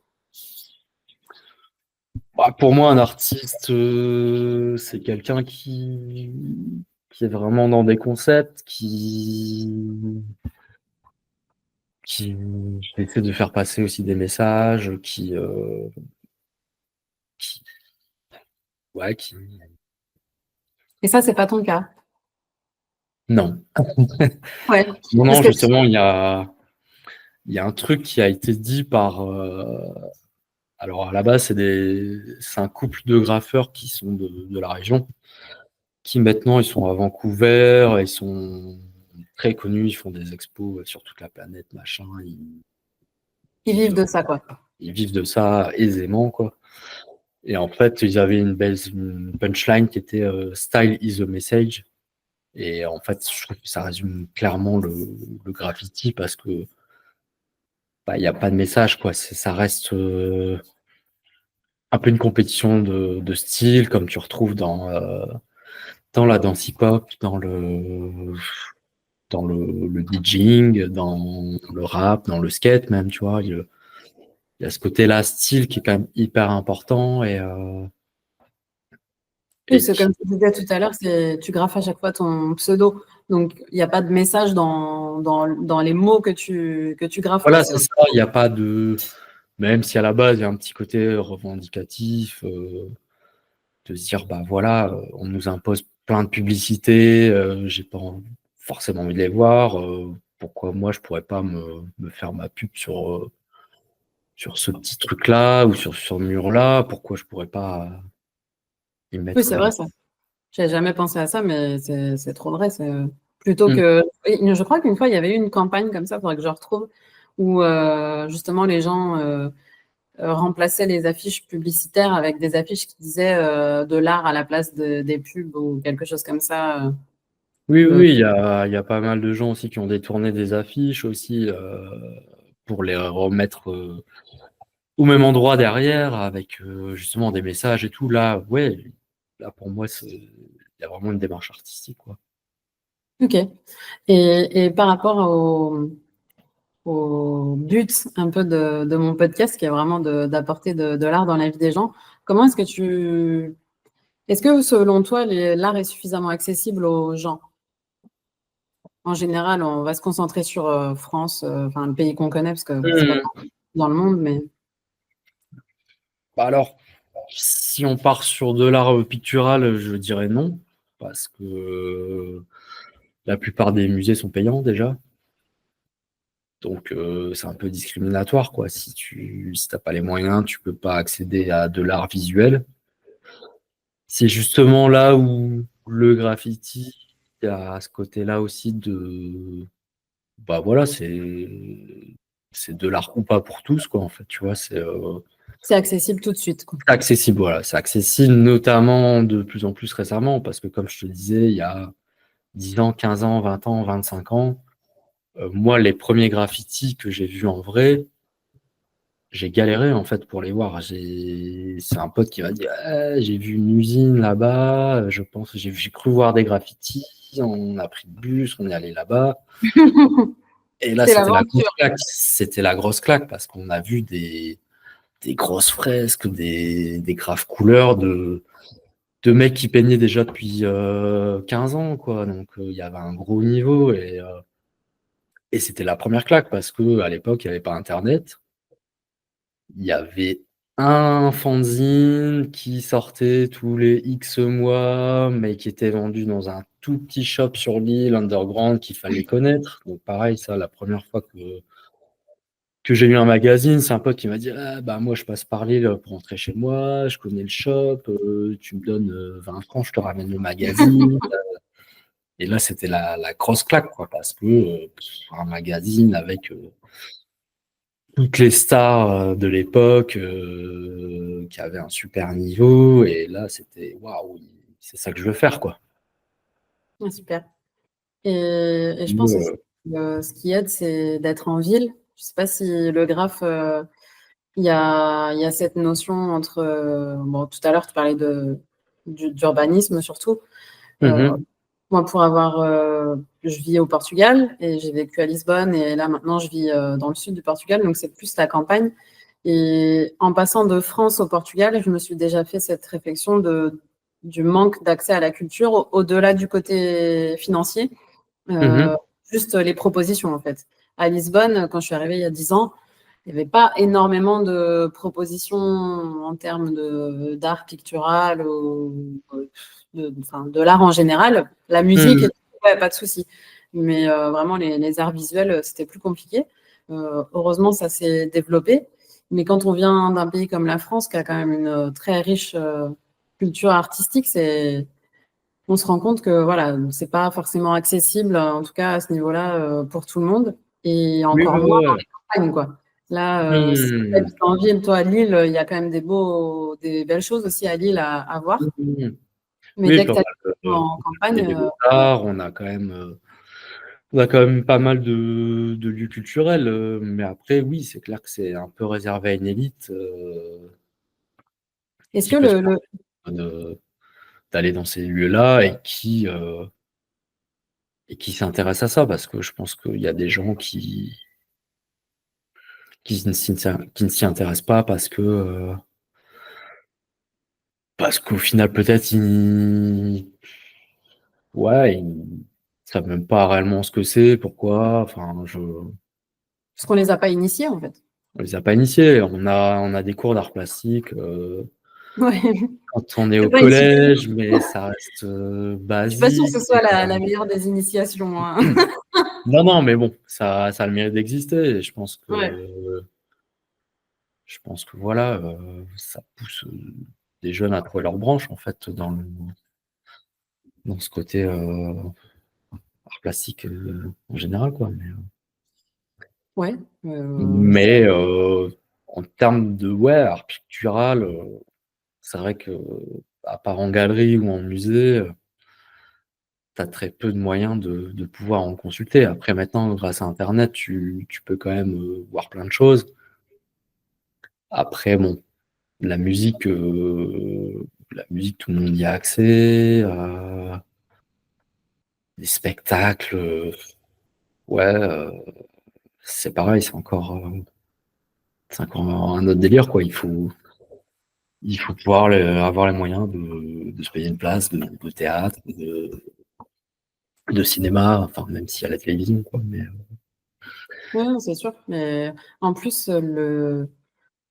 bah, pour moi, un artiste, c'est quelqu'un qui est vraiment dans des concepts, qui essaie de faire passer aussi des messages, qui ouais, Et ça, c'est pas ton cas. non. Ouais. Non, Parce non, que justement, il y a un truc qui a été dit par. Alors, à la base, c'est un couple de graffeurs qui sont de la région, qui maintenant, ils sont à Vancouver, ils sont très connus, ils font des expos sur toute la planète, machin. ils vivent Ils, de ça, quoi. ils vivent de ça aisément, quoi. Et en fait, ils avaient une punchline qui était Style is a message. Et en fait, je trouve que ça résume clairement le graffiti parce que bah, il n'y a pas de message, quoi. Ça reste un peu une compétition de style, comme tu retrouves dans la danse hip-hop, dans le DJing, dans le rap, dans le skate même, tu vois. Il y a ce côté-là, style, qui est quand même hyper important. Et, Oui, et c'est puis, comme tu disais tout à l'heure, tu graffes à chaque fois ton pseudo. Donc, il n'y a pas de message dans les mots que tu graffes, quoi. voilà, C'est c'est ça. Il n'y a pas de. Même si à la base, il y a un petit côté revendicatif, de se dire, bah voilà, on nous impose plein de publicités, j'ai pas forcément envie de les voir. Pourquoi moi, je pourrais pas me faire ma pub sur ce petit truc-là ou sur ce mur-là? Pourquoi je pourrais pas y Oui, mettre. c'est vrai, ça. J'avais jamais pensé à ça, mais c'est trop vrai. Plutôt Mm. que. Oui, je crois qu'une fois, il y avait eu une campagne comme ça, il faudrait que je retrouve, où justement les gens remplaçaient les affiches publicitaires avec des affiches qui disaient de l'art à la place des pubs ou quelque chose comme ça. Oui, De... oui, il y a pas mal de gens aussi qui ont détourné des affiches aussi pour les remettre au même endroit derrière avec justement des messages et tout. Là, ouais, là pour moi, il y a vraiment une démarche artistique, quoi. Ok. Et par rapport au but un peu de mon podcast, qui est vraiment d'apporter de l'art dans la vie des gens, comment est-ce que selon toi, l'art est suffisamment accessible aux gens? En général, on va se concentrer sur France, enfin le pays qu'on connaît, parce que c'est pas Mhm. dans le monde, mais Bah alors, si on part sur de l'art pictural, je dirais non, parce que la plupart des musées sont payants déjà. Donc c'est un peu discriminatoire, quoi. Si t'as pas les moyens, tu peux pas accéder à de l'art visuel. c'est justement là où le graffiti, il y a ce côté-là aussi de, bah voilà, c'est de l'art ou pas pour tous, quoi, en fait, tu vois, C'est accessible tout de suite, quoi. c'est accessible, voilà, c'est accessible notamment de plus en plus récemment, parce que comme je te disais, il y a 10 ans, 15 ans, 20 ans, 25 ans, moi, les premiers graffitis que j'ai vus en vrai, j'ai galéré en fait pour les voir. C'est un pote qui m'a dit ah, j'ai vu une usine là-bas, je pense j'ai cru voir des graffitis, on a pris le bus, on est allé là-bas. Et là, C'est c'était la grosse l'aventure. claque. C'était la grosse claque parce qu'on a vu des grosses fresques, des graves couleurs de mecs qui peignaient déjà depuis 15 ans, quoi. Donc, il y avait un gros niveau et c'était la première claque parce que à l'époque, il n'y avait pas Internet. Il y avait un fanzine qui sortait tous les X mois, mais qui était vendu dans un tout petit shop sur l'île, underground, qu'il fallait connaître. Donc pareil, ça, la première fois que j'ai eu un magazine, c'est un pote qui m'a dit ah, bah moi je passe par l'île pour rentrer chez moi, je connais le shop, tu me donnes 20 francs, je te ramène le magazine. Et là c'était la grosse claque, quoi, parce que un magazine avec toutes les stars de l'époque qui avaient un super niveau, et là c'était waouh, c'est ça que je veux faire, quoi. Ah, super. Et je pense aussi que ce qui aide, c'est d'être en ville. Je sais pas si le graphe, il y a cette notion entre, bon, tout à l'heure, tu parlais d'urbanisme surtout. Euh, Mhm, Moi, je vis au Portugal et j'ai vécu à Lisbonne et là maintenant je vis dans le sud du Portugal, donc c'est plus la campagne. Et en passant de France au Portugal, je me suis déjà fait cette réflexion du manque d'accès à la culture au-delà du côté financier. Euh, mhm, Juste les propositions, en fait. À Lisbonne, quand je suis arrivée il y a 10 ans, il n'y avait pas énormément de propositions en termes d'art pictural ou enfin, de l'art en général. La musique, mhm. ouais, pas de souci. Mais vraiment, les arts visuels, c'était plus compliqué. Heureusement, ça s'est développé. Mais quand on vient d'un pays comme la France, qui a quand même une très riche culture artistique, on se rend compte que voilà, c'est pas forcément accessible, en tout cas à ce niveau-là, pour tout le monde, et Oui, encore ouais, moins dans ouais. les campagnes, quoi. Là, si tu Mhm, habites en ville, toi, à Lille, il y a quand même des belles choses aussi à Lille à voir. mhm. Mais Oui, dès que pas tu mal, habites en il y campagne, a des beaux-arts, on a quand même pas mal de lieux culturels, mais après, oui, c'est clair que c'est un peu réservé à une élite est-ce qui que peut se permettre d'aller dans ces lieux-là et qui s'intéressent à ça, parce que je pense qu'il y a des gens qui ne s'y intéressent pas parce qu'au final, peut-être, ouais, ils savent même pas réellement ce que c'est, pourquoi, enfin, parce qu'on les a pas initiés, en fait? on les a pas initiés. On a des cours d'art plastique Ouais, quand on est c'est au pas une super. collège, mais ça reste Je suis pas sûre que ce basique. soit la meilleure des initiations, hein. Non, non, mais bon, ça a le mérite d'exister. Et Ouais, je pense que voilà, ça pousse des jeunes à trouver leur branche, en fait, dans ce côté art plastique en général, quoi. ouais, Mais en termes de ouais, art pictural, c'est vrai que à part en galerie ou en musée, tu as très peu de moyens de pouvoir en consulter. Après, maintenant, grâce à Internet, tu peux quand même voir plein de choses. Après, bon, la musique, tout le monde y a accès. Les spectacles, ouais, c'est pareil, c'est encore un autre délire, quoi. Il faut pouvoir avoir les moyens de se payer une place de théâtre, de cinéma, enfin, même s'il y a la télévision, quoi. Mais, ouais, c'est sûr. Mais en plus,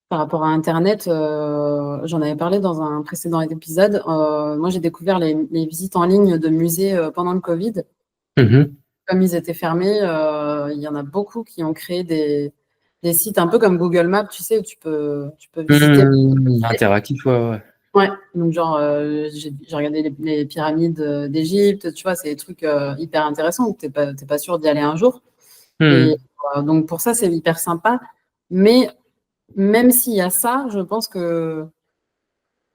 par rapport à Internet, j'en avais parlé dans un précédent épisode. Moi, j'ai découvert les visites en ligne de musées pendant le Covid. mhm. Comme ils étaient fermés, il y en a beaucoup qui ont créé des sites un peu comme Google Maps, tu sais, où tu peux visiter. Interactif, ouais, ouais. Ouais, donc genre, j'ai regardé les pyramides d'Égypte, tu vois, c'est des trucs hyper intéressants où t'es pas sûr d'y aller un jour. Et Mhm. donc pour ça, c'est hyper sympa. Mais même s'il y a ça, je pense que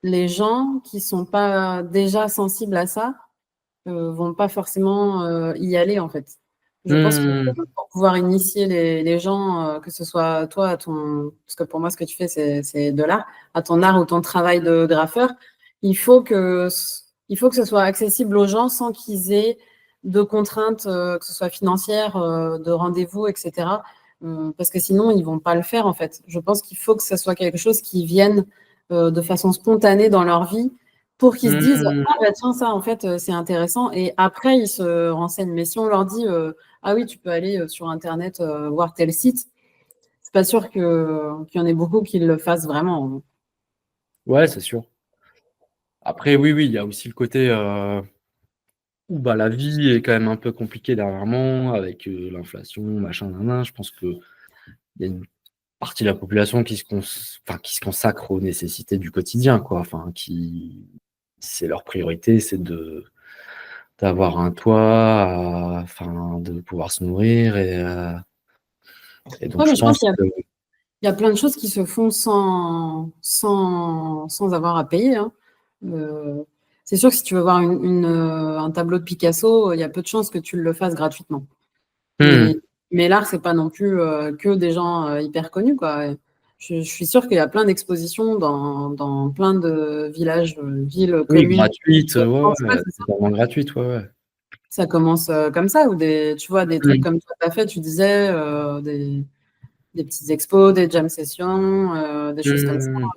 les gens qui sont pas déjà sensibles à ça vont pas forcément y aller en fait. Je pense que Mhm. pour pouvoir initier les gens, que ce soit toi à ton, parce que pour moi ce que tu fais c'est de l'art, à ton art ou ton travail de graffeur, il faut que il faut que ce soit accessible aux gens sans qu'ils aient de contraintes, que ce soit financières, de rendez-vous, etc. Parce que sinon ils vont pas le faire en fait. Je pense qu'il faut que ce soit quelque chose qui vienne de façon spontanée dans leur vie pour qu'ils se disent Mhm. ah bah tiens, ça, en fait, c'est intéressant. Et après, ils se renseignent. Mais si on leur dit ah oui, tu peux aller sur Internet voir tel site, c'est pas sûr qu'il y en ait beaucoup qui le fassent vraiment. Ouais, c'est sûr. Après, oui, oui, il y a aussi le côté où bah, la vie est quand même un peu compliquée dernièrement avec l'inflation, machin, nan. Je pense qu'il y a une partie de la population enfin, qui se consacre aux nécessités du quotidien, quoi. Enfin, c'est leur priorité, c'est d'avoir un toit, enfin, de pouvoir se nourrir et Ouais, donc mais je je pense pense qu'il que y a plein de choses qui se font sans avoir à payer, hein. Euh, c'est sûr que si tu veux voir un tableau de Picasso, il y a peu de chances que tu le fasses gratuitement. Hmm. Mais l'art, c'est pas non plus que des gens hyper connus, quoi. Je suis sûre qu'il y a plein d'expositions dans plein de villages, villes, Oui, communes gratuite, de ouais, France. Ouais, ouais, c'est ça. totalement gratuite, ouais, ouais. Ça commence comme ça, ou tu vois, des trucs Hmm. comme toi, tu as fait, tu disais, des petites expos, des jam sessions, des choses comme ça. Hmm.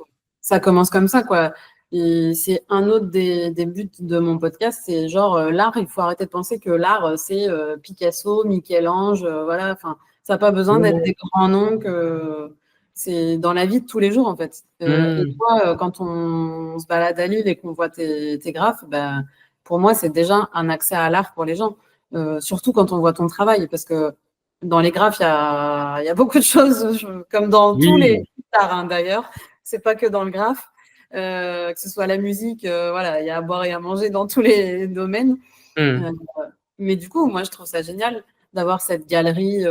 Ça commence comme ça, quoi. Et c'est un autre des buts de mon podcast, c'est genre l'art, il faut arrêter de penser que l'art, c'est Picasso, Michel-Ange, voilà. Enfin, ça n'a pas besoin d'être Ouais. des grands noms, que c'est dans la vie de tous les jours, en fait. Et Hmm. toi, quand on se balade à Lille et qu'on voit tes graphes, ben, pour moi, c'est déjà un accès à l'art pour les gens. Surtout quand on voit ton travail, parce que dans les graphes, il y a beaucoup de choses, comme dans tous les Oui. arts, hein, d'ailleurs. C'est pas que dans le graphe. Que ce soit la musique, voilà, il y a à boire et à manger dans tous les domaines. Hmm. Euh, mais du coup, moi, je trouve ça génial d'avoir cette galerie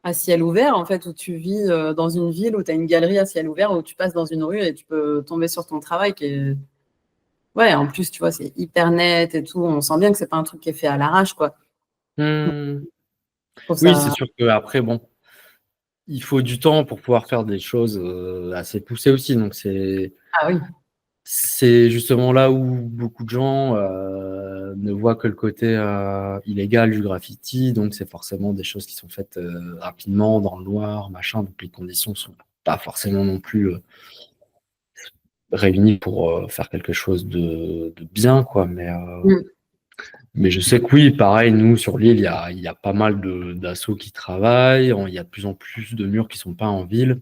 à ciel ouvert, en fait, où tu vis dans une ville où tu as une galerie à ciel ouvert, où tu passes dans une rue et tu peux tomber sur ton travail qui est... Ouais, en plus, tu vois, c'est hyper net et tout. On sent bien que c'est pas un truc qui est fait à l'arrache, quoi. Hmm. Je trouve Oui, c'est ça... sûr qu'après, bon, il faut du temps pour pouvoir faire des choses assez poussées aussi. Donc, Ah oui. c'est justement là où beaucoup de gens ne voient que le côté illégal du graffiti. Donc, c'est forcément des choses qui sont faites rapidement, dans le noir, machin. Donc, les conditions sont pas forcément non plus réunies pour faire quelque chose de bien, quoi. Mm. Mais je sais que oui, pareil, nous, sur l'île, il y a pas mal d'assauts qui travaillent. Il y a de plus en plus de murs qui sont peints en ville.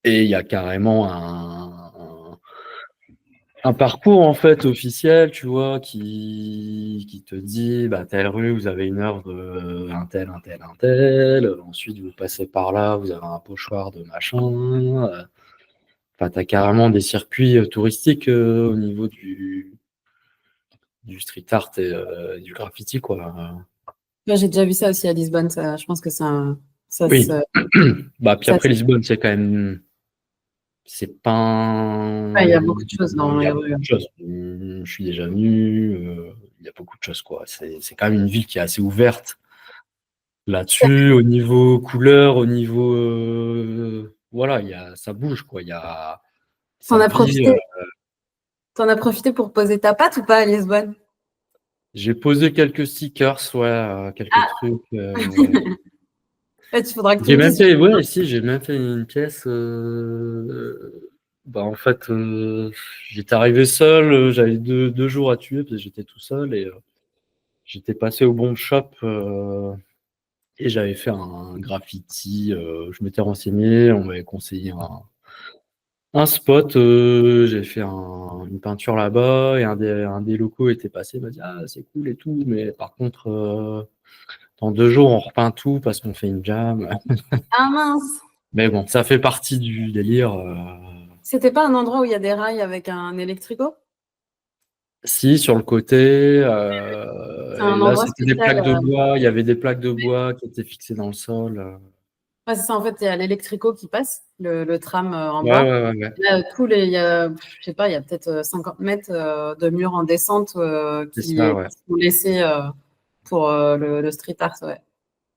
Et il y a carrément un parcours, en fait, officiel, tu vois, qui te dit, bah, telle rue, vous avez une heure de un tel, un tel, un tel. Ensuite, vous passez par là, vous avez un pochoir de machin. Enfin, t'as carrément des circuits touristiques au niveau du street art et du graffiti, quoi. Là, j'ai déjà vu ça aussi à Lisbonne. Ça, je pense que ça Oui. se... Bah, puis Ça, après, Lisbonne, c'est quand même. C'est pas ouais, il y a un- beaucoup de choses dans Il y les a beaucoup rues. de choses. Je suis déjà venu. Il y a beaucoup de choses, quoi. C'est quand même une ville qui est assez ouverte là-dessus, au niveau couleur, au niveau. Voilà, ça bouge, quoi. T'en Ça as vit. profité, t'en as profité pour poser ta patte ou pas à Lisbonne? J'ai posé quelques stickers, ouais, quelques Ah, trucs. ouais, il faudra que tu J'ai me même dises. fait, ouais, si, j'ai même fait une pièce. Bah, en fait, j'étais arrivé seul, j'avais deux jours à tuer parce que j'étais tout seul et j'étais passé au bon shop et j'avais fait un graffiti. Je m'étais renseigné, on m'avait conseillé un spot. J'ai fait une peinture là-bas et un des locaux était passé, il m'a dit ah c'est cool et tout, mais par contre dans 2 jours on repeint tout parce qu'on fait une jam. Ah mince, Mais bon, ça fait partie du délire. C'était pas un endroit où il y a des rails avec un électrico? Si, sur le côté, C'est et un là, endroit c'était des spécial. plaques de bois. Il y avait des plaques de bois qui étaient fixées dans le sol. Ouais, c'est ça, en fait, il y a l'électrico qui passe, le tram en Ouais, bas. ouais, ouais, ouais. Là, il y a, je sais pas, il y a peut-être 50 mètres de mur en descente C'est ça, ouais. qui sont laissés pour le street art. Ouais.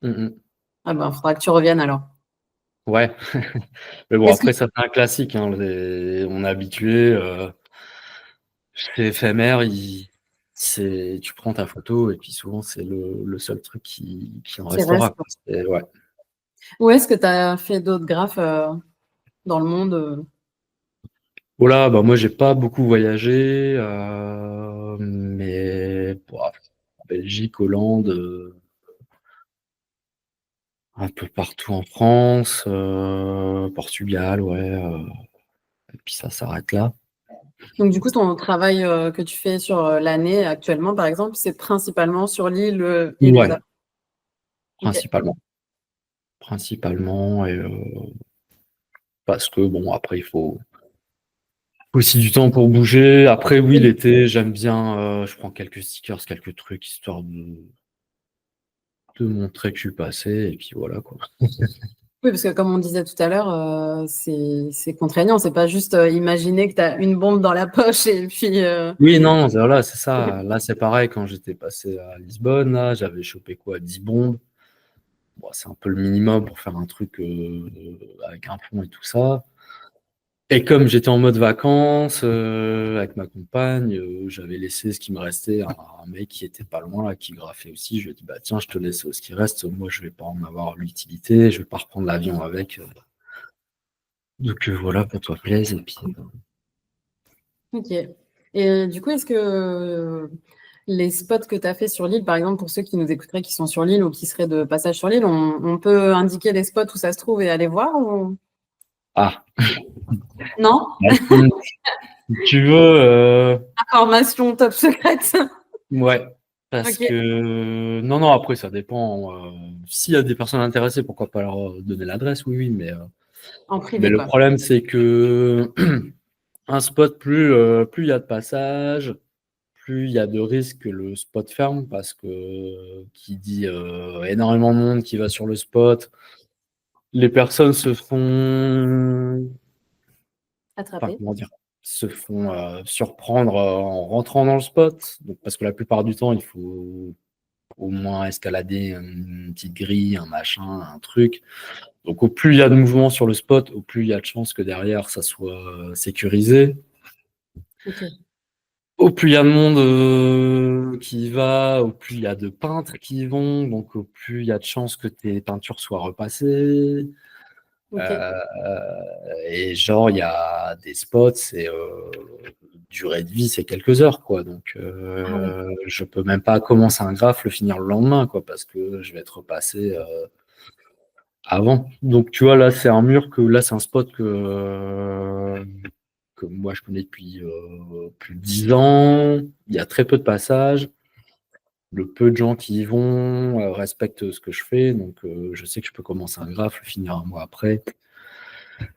Mm, Ah ben, faudra que tu reviennes alors. ouais. Mais bon, Est-ce que après, ça fait un classique. Hein. On est habitué. C'est éphémère. Tu prends ta photo et puis souvent, c'est le seul truc qui en tu restera, restes? quoi. Ouais. Où est-ce que tu as fait d'autres graphes dans le monde? Voilà, bah moi j'ai pas beaucoup voyagé, mais bon, Belgique, Hollande, un peu partout en France, Portugal, ouais, et puis ça s'arrête là. Donc, du coup, ton travail que tu fais sur l'année actuellement, par exemple, c'est principalement sur l'île Ouais, Elisa. Ok. principalement, et parce que bon, après il faut aussi du temps pour bouger. Après, oui, l'été, j'aime bien, je prends quelques stickers, quelques trucs histoire de montrer que je suis passé, et puis voilà quoi. Oui, parce que comme on disait tout à l'heure, c'est contraignant. C'est pas juste imaginer que tu as une bombe dans la poche et puis. Oui, non, voilà, c'est ça. Là, c'est pareil, quand j'étais passé à Lisbonne, là, j'avais chopé quoi, 10 bombes. Bon, c'est un peu le minimum pour faire un truc avec un fond et tout ça. Et comme j'étais en mode vacances avec ma compagne, j'avais laissé ce qui me restait à un mec qui était pas loin, là, qui graffait aussi. Je lui ai dit, bah tiens, je te laisse ce qui reste. Moi, je vais pas en avoir l'utilité. Je vais pas reprendre l'avion avec. Donc voilà, pour toi plaise. Et puis, Ok. Et du coup, est-ce que les spots que tu as fait sur l'île, par exemple, pour ceux qui nous écouteraient, qui sont sur l'île ou qui seraient de passage sur l'île, on peut indiquer les spots où ça se trouve et aller voir ou... ah, Non? bah, si tu veux. Information top secrète. Ouais, parce Ok. que non, non, après ça dépend. S'il y a des personnes intéressées, pourquoi pas leur donner l'adresse, oui, oui, En mais privé, le quoi. problème c'est que un spot, plus il y a de passages, plus il y a de risques que le spot ferme, parce que qui dit énormément de monde qui va sur le spot, les personnes se font, enfin Attrapé. comment dire, se font surprendre en rentrant dans le spot, donc parce que la plupart du temps il faut au moins escalader une petite grille, un machin, un truc. Donc au plus il y a de mouvement sur le spot, au plus il y a de chances que derrière ça soit sécurisé. Ok. Au plus il y a de monde qui y va, au plus il y a de peintres qui y vont, donc au plus il y a de chances que tes peintures soient repassées. Ok. Euh, et genre, il y a des spots, c'est durée de vie, c'est quelques heures, quoi. Donc, Ah oui. je peux même pas commencer un graphe, le finir le lendemain, quoi, parce que je vais être repassé avant. Donc, tu vois, là, c'est un mur que, là, c'est un spot que moi, je connais depuis plus de 10 ans. Il y a très peu de passages. Le peu de gens qui y vont respectent ce que je fais. Donc, je sais que je peux commencer un graphe, le finir un mois après.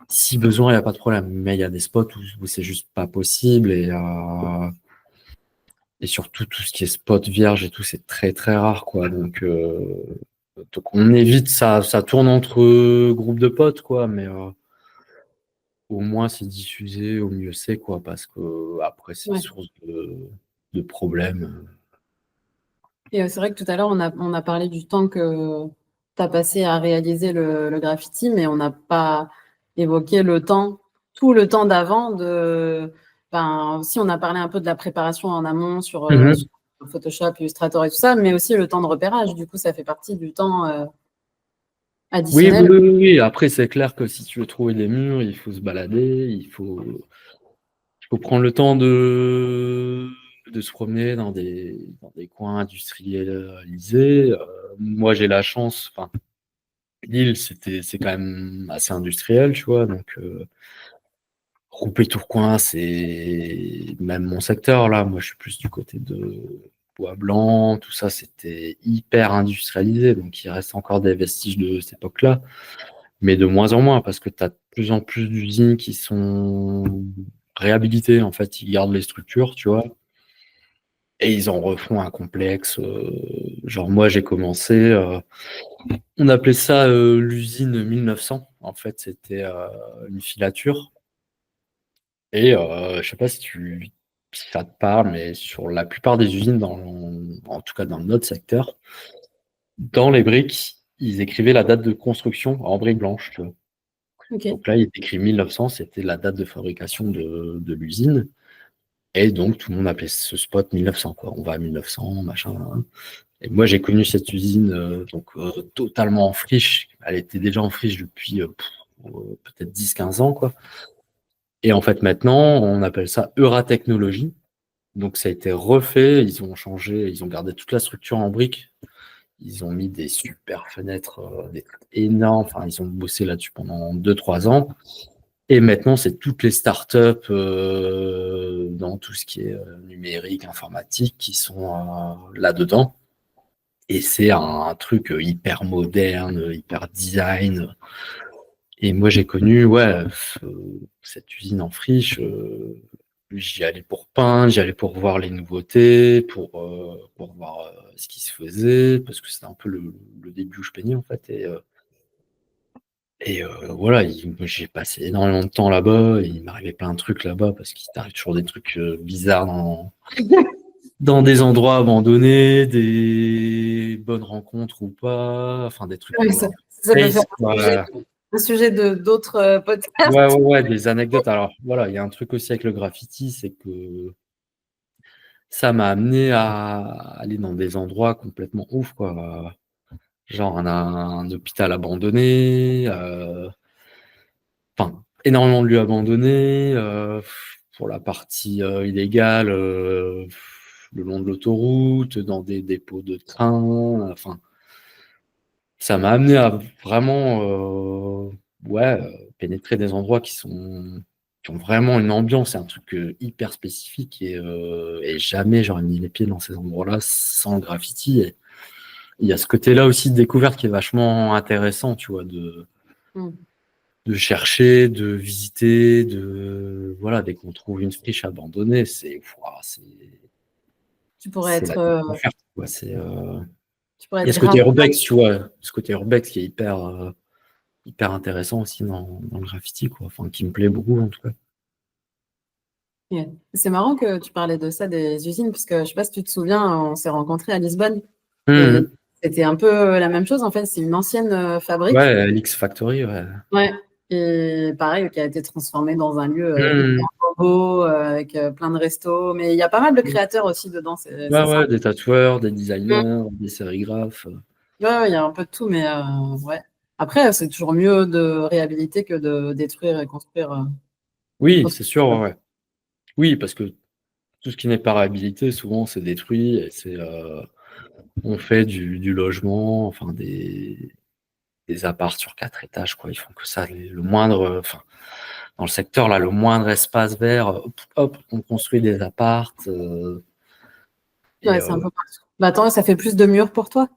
Si besoin, il n'y a pas de problème. Mais il y a des spots où c'est juste pas possible. Et surtout, tout ce qui est spot vierge et tout, c'est très, très rare, quoi. Donc on évite ça. Ça tourne entre groupes de potes, quoi. Mais au moins, c'est diffusé, au mieux c'est, quoi. Parce que après, c'est Ouais. source de problèmes. Et c'est vrai que tout à l'heure, on a parlé du temps que tu as passé à réaliser le graffiti, mais on n'a pas évoqué le temps, tout le temps d'avant. Ben, si on a parlé un peu de la préparation en amont sur Mhm. Photoshop, Illustrator et tout ça, mais aussi le temps de repérage. Du coup, ça fait partie du temps Oui, oui, additionnel. oui, oui, oui. Après, c'est clair que si tu veux trouver des murs, il faut se balader, il faut prendre le temps de se promener dans des coins industrialisés. Moi, j'ai la chance, enfin, Lille, c'est quand même assez industriel, tu vois, donc Roubaix-Tourcoing, c'est même mon secteur, là. Moi, je suis plus du côté de Bois-Blanc, tout ça, c'était hyper industrialisé, donc il reste encore des vestiges de cette époque-là, mais de moins en moins, parce que tu as plus en plus d'usines qui sont réhabilitées. En fait, ils gardent les structures, tu vois, et ils en refont un complexe. Genre, moi, j'ai commencé, on appelait ça l'usine 1900. En fait, c'était une filature. Et je sais pas si ça te parle, mais sur la plupart des usines, en tout cas dans notre secteur, dans les briques, ils écrivaient la date de construction en briques blanches, tu vois. Ok. Donc là, il est écrit 1900, c'était la date de fabrication de l'usine. Et donc, tout le monde appelait ce spot 1900, quoi. On va à 1900, machin. Hein. Et moi, j'ai connu cette usine totalement en friche. Elle était déjà en friche depuis peut-être 10-15 ans, quoi. Et en fait, maintenant, on appelle ça Euratechnologie. Donc, ça a été refait. Ils ont changé, ils ont gardé toute la structure en briques. Ils ont mis des super fenêtres, des trucs énormes. Enfin, ils ont bossé là-dessus pendant 2-3 ans. Et maintenant, c'est toutes les startups dans tout ce qui est numérique, informatique, qui sont là-dedans. Et c'est un truc hyper moderne, hyper design. Et moi, j'ai connu cette usine en friche. J'y allais pour peindre, j'y allais pour voir les nouveautés, pour voir ce qui se faisait, parce que c'était un peu le début où je peignais, en fait. Voilà, j'ai passé énormément de temps là-bas, et il m'arrivait plein de trucs là-bas, parce qu'il t'arrive toujours des trucs bizarres dans des endroits abandonnés, des bonnes rencontres ou pas, enfin des trucs Ouais, ça peut faire space, quoi. un sujet de d'autres Ouais, podcasts. ouais, ouais, des anecdotes. Alors voilà, il y a un truc aussi avec le graffiti, c'est que ça m'a amené à aller dans des endroits complètement ouf, quoi. Genre un hôpital abandonné, enfin énormément de lieux abandonnés, pour la partie illégale, le long de l'autoroute, dans des dépôts de train, enfin ça m'a amené à vraiment pénétrer des endroits qui ont vraiment une ambiance et un truc hyper spécifique et jamais j'aurais mis les pieds dans ces endroits-là sans le graffiti. Et il y a ce côté-là aussi de découverte qui est vachement intéressant, tu vois, Mm. de chercher, de visiter, voilà, dès qu'on trouve une friche abandonnée, Tu pourrais c'est la être, découverte, quoi. tu pourrais Il y a être ce côté grimpeur. urbex, tu vois, ce côté urbex qui est hyper intéressant aussi dans le graffiti, quoi. Enfin, qui me plaît beaucoup, en tout cas. Yeah. C'est marrant que tu parlais de ça, des usines, parce que je sais pas si tu te souviens, on s'est rencontrés à Lisbonne et Mhm. c'était un peu la même chose. En fait, c'est une ancienne fabrique. Ouais, l'X Factory, ouais. Ouais. Et pareil, qui a été transformée dans un lieu hyper Mhm. beau, avec plein de restos. Mais il y a pas mal de créateurs aussi dedans, Ouais, c'est sympa. ouais, des tatoueurs, des Mm. designers, des sérigraphes. Ouais, ouais, il y a un peu de tout, mais ouais. Après, c'est toujours mieux de réhabiliter que de détruire et construire. Oui, Autre c'est sûr, chose. ouais. Oui, parce que tout ce qui n'est pas réhabilité, souvent, c'est détruit et on fait du logement, enfin, des apparts sur 4 étages, quoi. Ils font que ça, le moindre, enfin, dans le secteur, là, le moindre espace vert, hop, hop, on construit des apparts. Et Ouais, c'est un peu partout. Bah attends, ça fait plus de murs pour toi?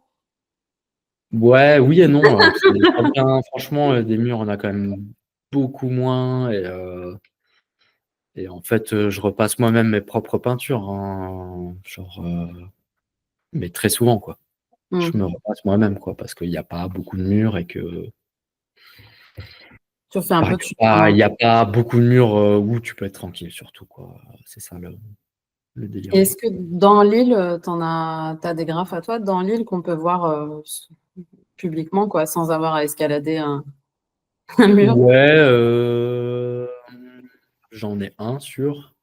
ouais, oui et non. C'est pas bien, franchement, des murs, on a quand même beaucoup moins. Et en fait, je repasse moi-même mes propres peintures, hein, genre, mais très souvent, quoi. Je me Hmm. repasse moi-même, quoi, parce qu'il n'y a pas beaucoup de murs et que Tu fais un bah, peu, il y a pas beaucoup de murs où tu peux être tranquille, surtout, quoi. C'est ça le délire. Et est-ce que dans l'île, t'as des graphes à toi dans l'île qu'on peut voir publiquement, quoi, sans avoir à escalader un mur? Ouais, j'en ai un sur.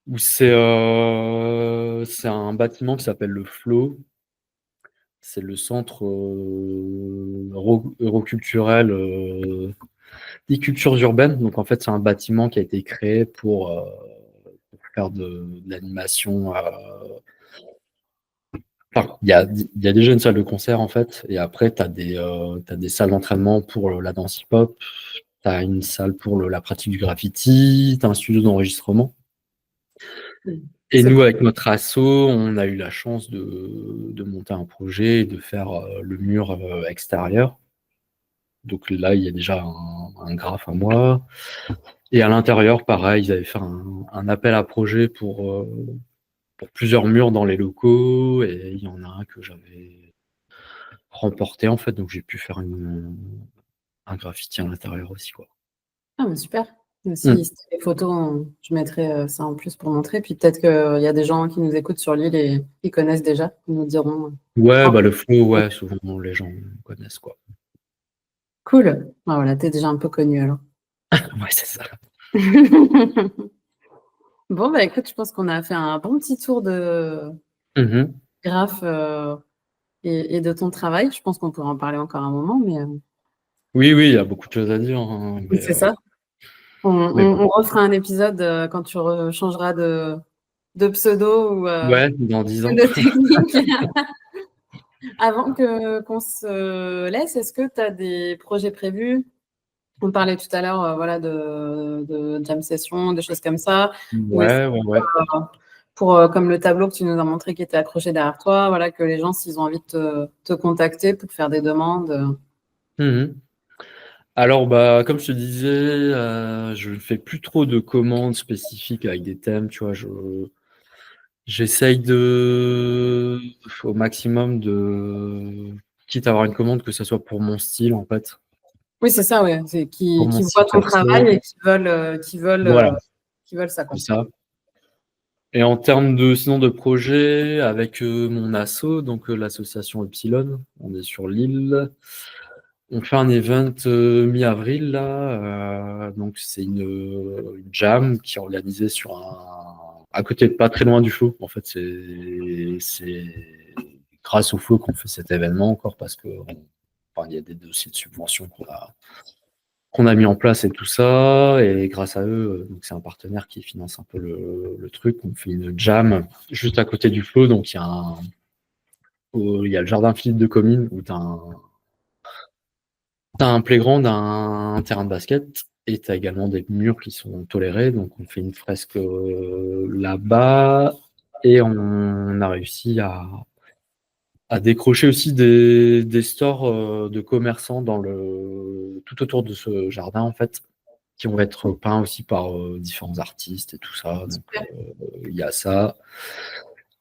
Où c'est un bâtiment qui s'appelle le Flow. C'est le centre euroculturel des cultures urbaines. Donc en fait, c'est un bâtiment qui a été créé pour faire de l'animation. Enfin, il y a déjà une salle de concert en fait, et après, t'as des salles d'entraînement pour la danse hip-hop, tu as une salle pour la pratique du graffiti, tu as un studio d'enregistrement. Et C'est nous, cool. avec notre asso, on a eu la chance de monter un projet et de faire le mur extérieur. Donc là, il y a déjà un graphe à moi. Et à l'intérieur, pareil, ils avaient fait un appel à projet pour plusieurs murs dans les locaux. Et il y en a un que j'avais remporté, en fait. Donc j'ai pu faire un graffiti à l'intérieur aussi, quoi. Ah, mais super. Mm. Si les photos, je mettrai ça en plus pour montrer. Puis peut-être qu'il y a des gens qui nous écoutent sur l'île et qui connaissent déjà. Ils nous diront. Ouais, Ah, bah le flow, ouais, souvent les gens connaissent, quoi. cool. Ah, voilà, t'es déjà un peu connu alors. Ouais, c'est ça. Bon, bah écoute, je pense qu'on a fait un bon petit tour de Mhm. graphe et de ton travail. Je pense qu'on pourrait en parler encore un moment, mais Oui, oui, il y a beaucoup de choses à dire, hein, c'est ça. On, mais on, bon. on refera un épisode quand tu changeras de pseudo ou Ouais, dans 10 ans. de technique. Avant qu'on se laisse, est-ce que tu as des projets prévus? On parlait tout à l'heure voilà, de jam session, des choses comme ça. Ou est-ce Ouais, ouais, ouais. pour comme le tableau que tu nous as montré qui était accroché derrière toi, voilà, que les gens, s'ils ont envie de te contacter pour faire des demandes. Mhm. Alors, bah, comme je te disais, je ne fais plus trop de commandes spécifiques avec des thèmes, tu vois. J'essaye au maximum quitte à avoir une commande, que ce soit pour mon style, en fait, Oui, c'est ça, ouais. C'est pour qui mon voient style ton travail perso. et Voilà, qui veulent ça, quoi. c'est ça. Et en termes sinon de projet, avec mon asso, donc l'association Epsilon, on est sur l'île. On fait un event mi-avril là, donc c'est une jam qui est organisée à côté, pas très loin du feu. En fait, c'est grâce au feu qu'on fait cet événement encore parce que enfin, il y a des dossiers de subvention qu'on a mis en place et tout ça, et grâce à eux, donc c'est un partenaire qui finance un peu le truc. On fait une jam juste à côté du feu, donc il y a le jardin Philippe de Comines où t'as un playground, un terrain de basket, et t'as également des murs qui sont tolérés. Donc on fait une fresque là-bas, et on a réussi à décrocher aussi des stores de commerçants tout autour de ce jardin, en fait, qui vont être peints aussi par différents artistes et tout ça. Donc Super. il y a ça.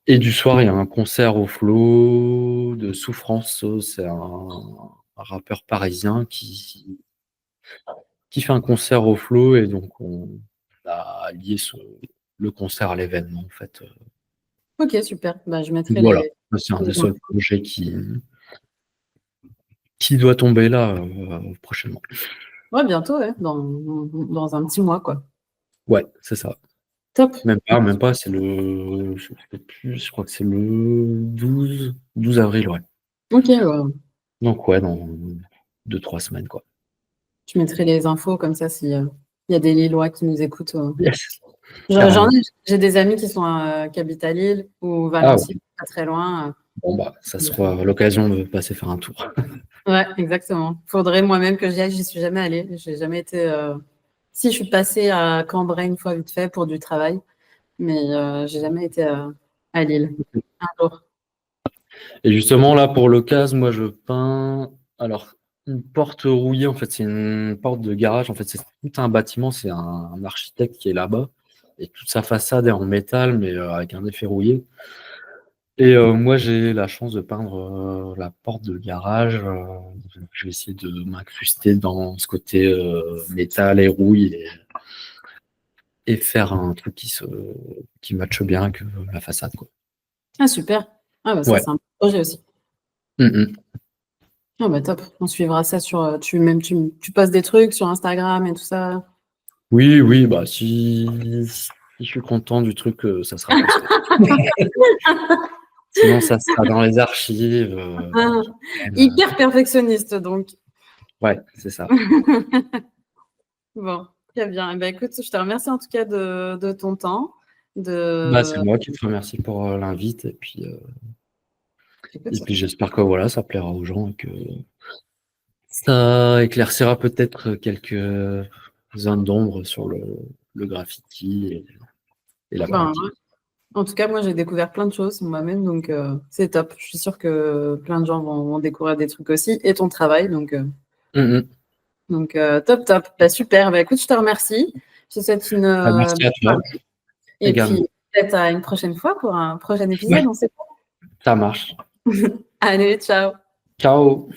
Et du soir, il y a un concert au flot de Souffrance. C'est un rappeur parisien qui fait un concert au flot, et donc on a lié le concert à l'événement, en fait. Ok, super. Bah, je mettrai Voilà, les. c'est un des seuls projets qui doit tomber là prochainement. Ouais, bientôt, ouais, dans un petit mois, quoi. Ouais, c'est ça. Top. Même pas, je sais plus, je crois que c'est le 12 avril, ouais. Ok, ouais. Donc ouais, dans 2, 3 semaines, quoi. Je mettrai les infos comme ça s'il y a des Lillois qui nous écoutent. Yes, J'en carrément. ai, j'ai des amis qui habitent à Lille ou Ah Valenciennes, ouais. pas très loin. Bon bah, ça sera l'occasion de passer faire un tour. Ouais, exactement. Faudrait moi-même que j'y aille. J'y suis jamais allée. J'ai jamais été. Si je suis passée à Cambrai une fois vite fait pour du travail, mais j'ai jamais été à Lille. Un jour. Et justement, là, pour l'occasion, moi, je peins. Alors, une porte rouillée, en fait, c'est une porte de garage. En fait, c'est tout un bâtiment. C'est un architecte qui est là-bas. Et toute sa façade est en métal, mais avec un effet rouillé. Et moi, j'ai la chance de peindre la porte de garage. Je vais essayer de m'incruster dans ce côté métal et rouille, et faire un truc qui matche bien avec la façade, quoi. Ah, super. Ah, bah ça, Ouais. c'est un projet aussi. Mm, Ah, bah top. On suivra ça sur. Tu postes des trucs sur Instagram et tout ça. Oui, oui, bah si je suis content du truc, ça sera posté. Sinon, ça sera dans les archives. Ah, Même, hyper perfectionniste, donc. ouais, c'est ça. Bon, très bien. Eh ben, écoute, je te remercie en tout cas de ton temps. Bah, c'est De... moi qui te remercie pour l'invite, Écoute, et puis j'espère que voilà, ça plaira aux gens et que ça éclaircira peut-être quelques zones d'ombre sur le graffiti et la ben, pratique. ouais. En tout cas, moi, j'ai découvert plein de choses moi-même, donc c'est top. Je suis sûre que plein de gens vont découvrir des trucs aussi et ton travail, donc Mhm. Donc, top, top. Bah, super. Bah, écoute, je te remercie. Je te souhaite une Merci à bonne toi soirée. Et également. puis, peut-être à une prochaine fois pour un prochain Ouais, épisode, on sait pas. ça marche. Allez, ciao. Ciao.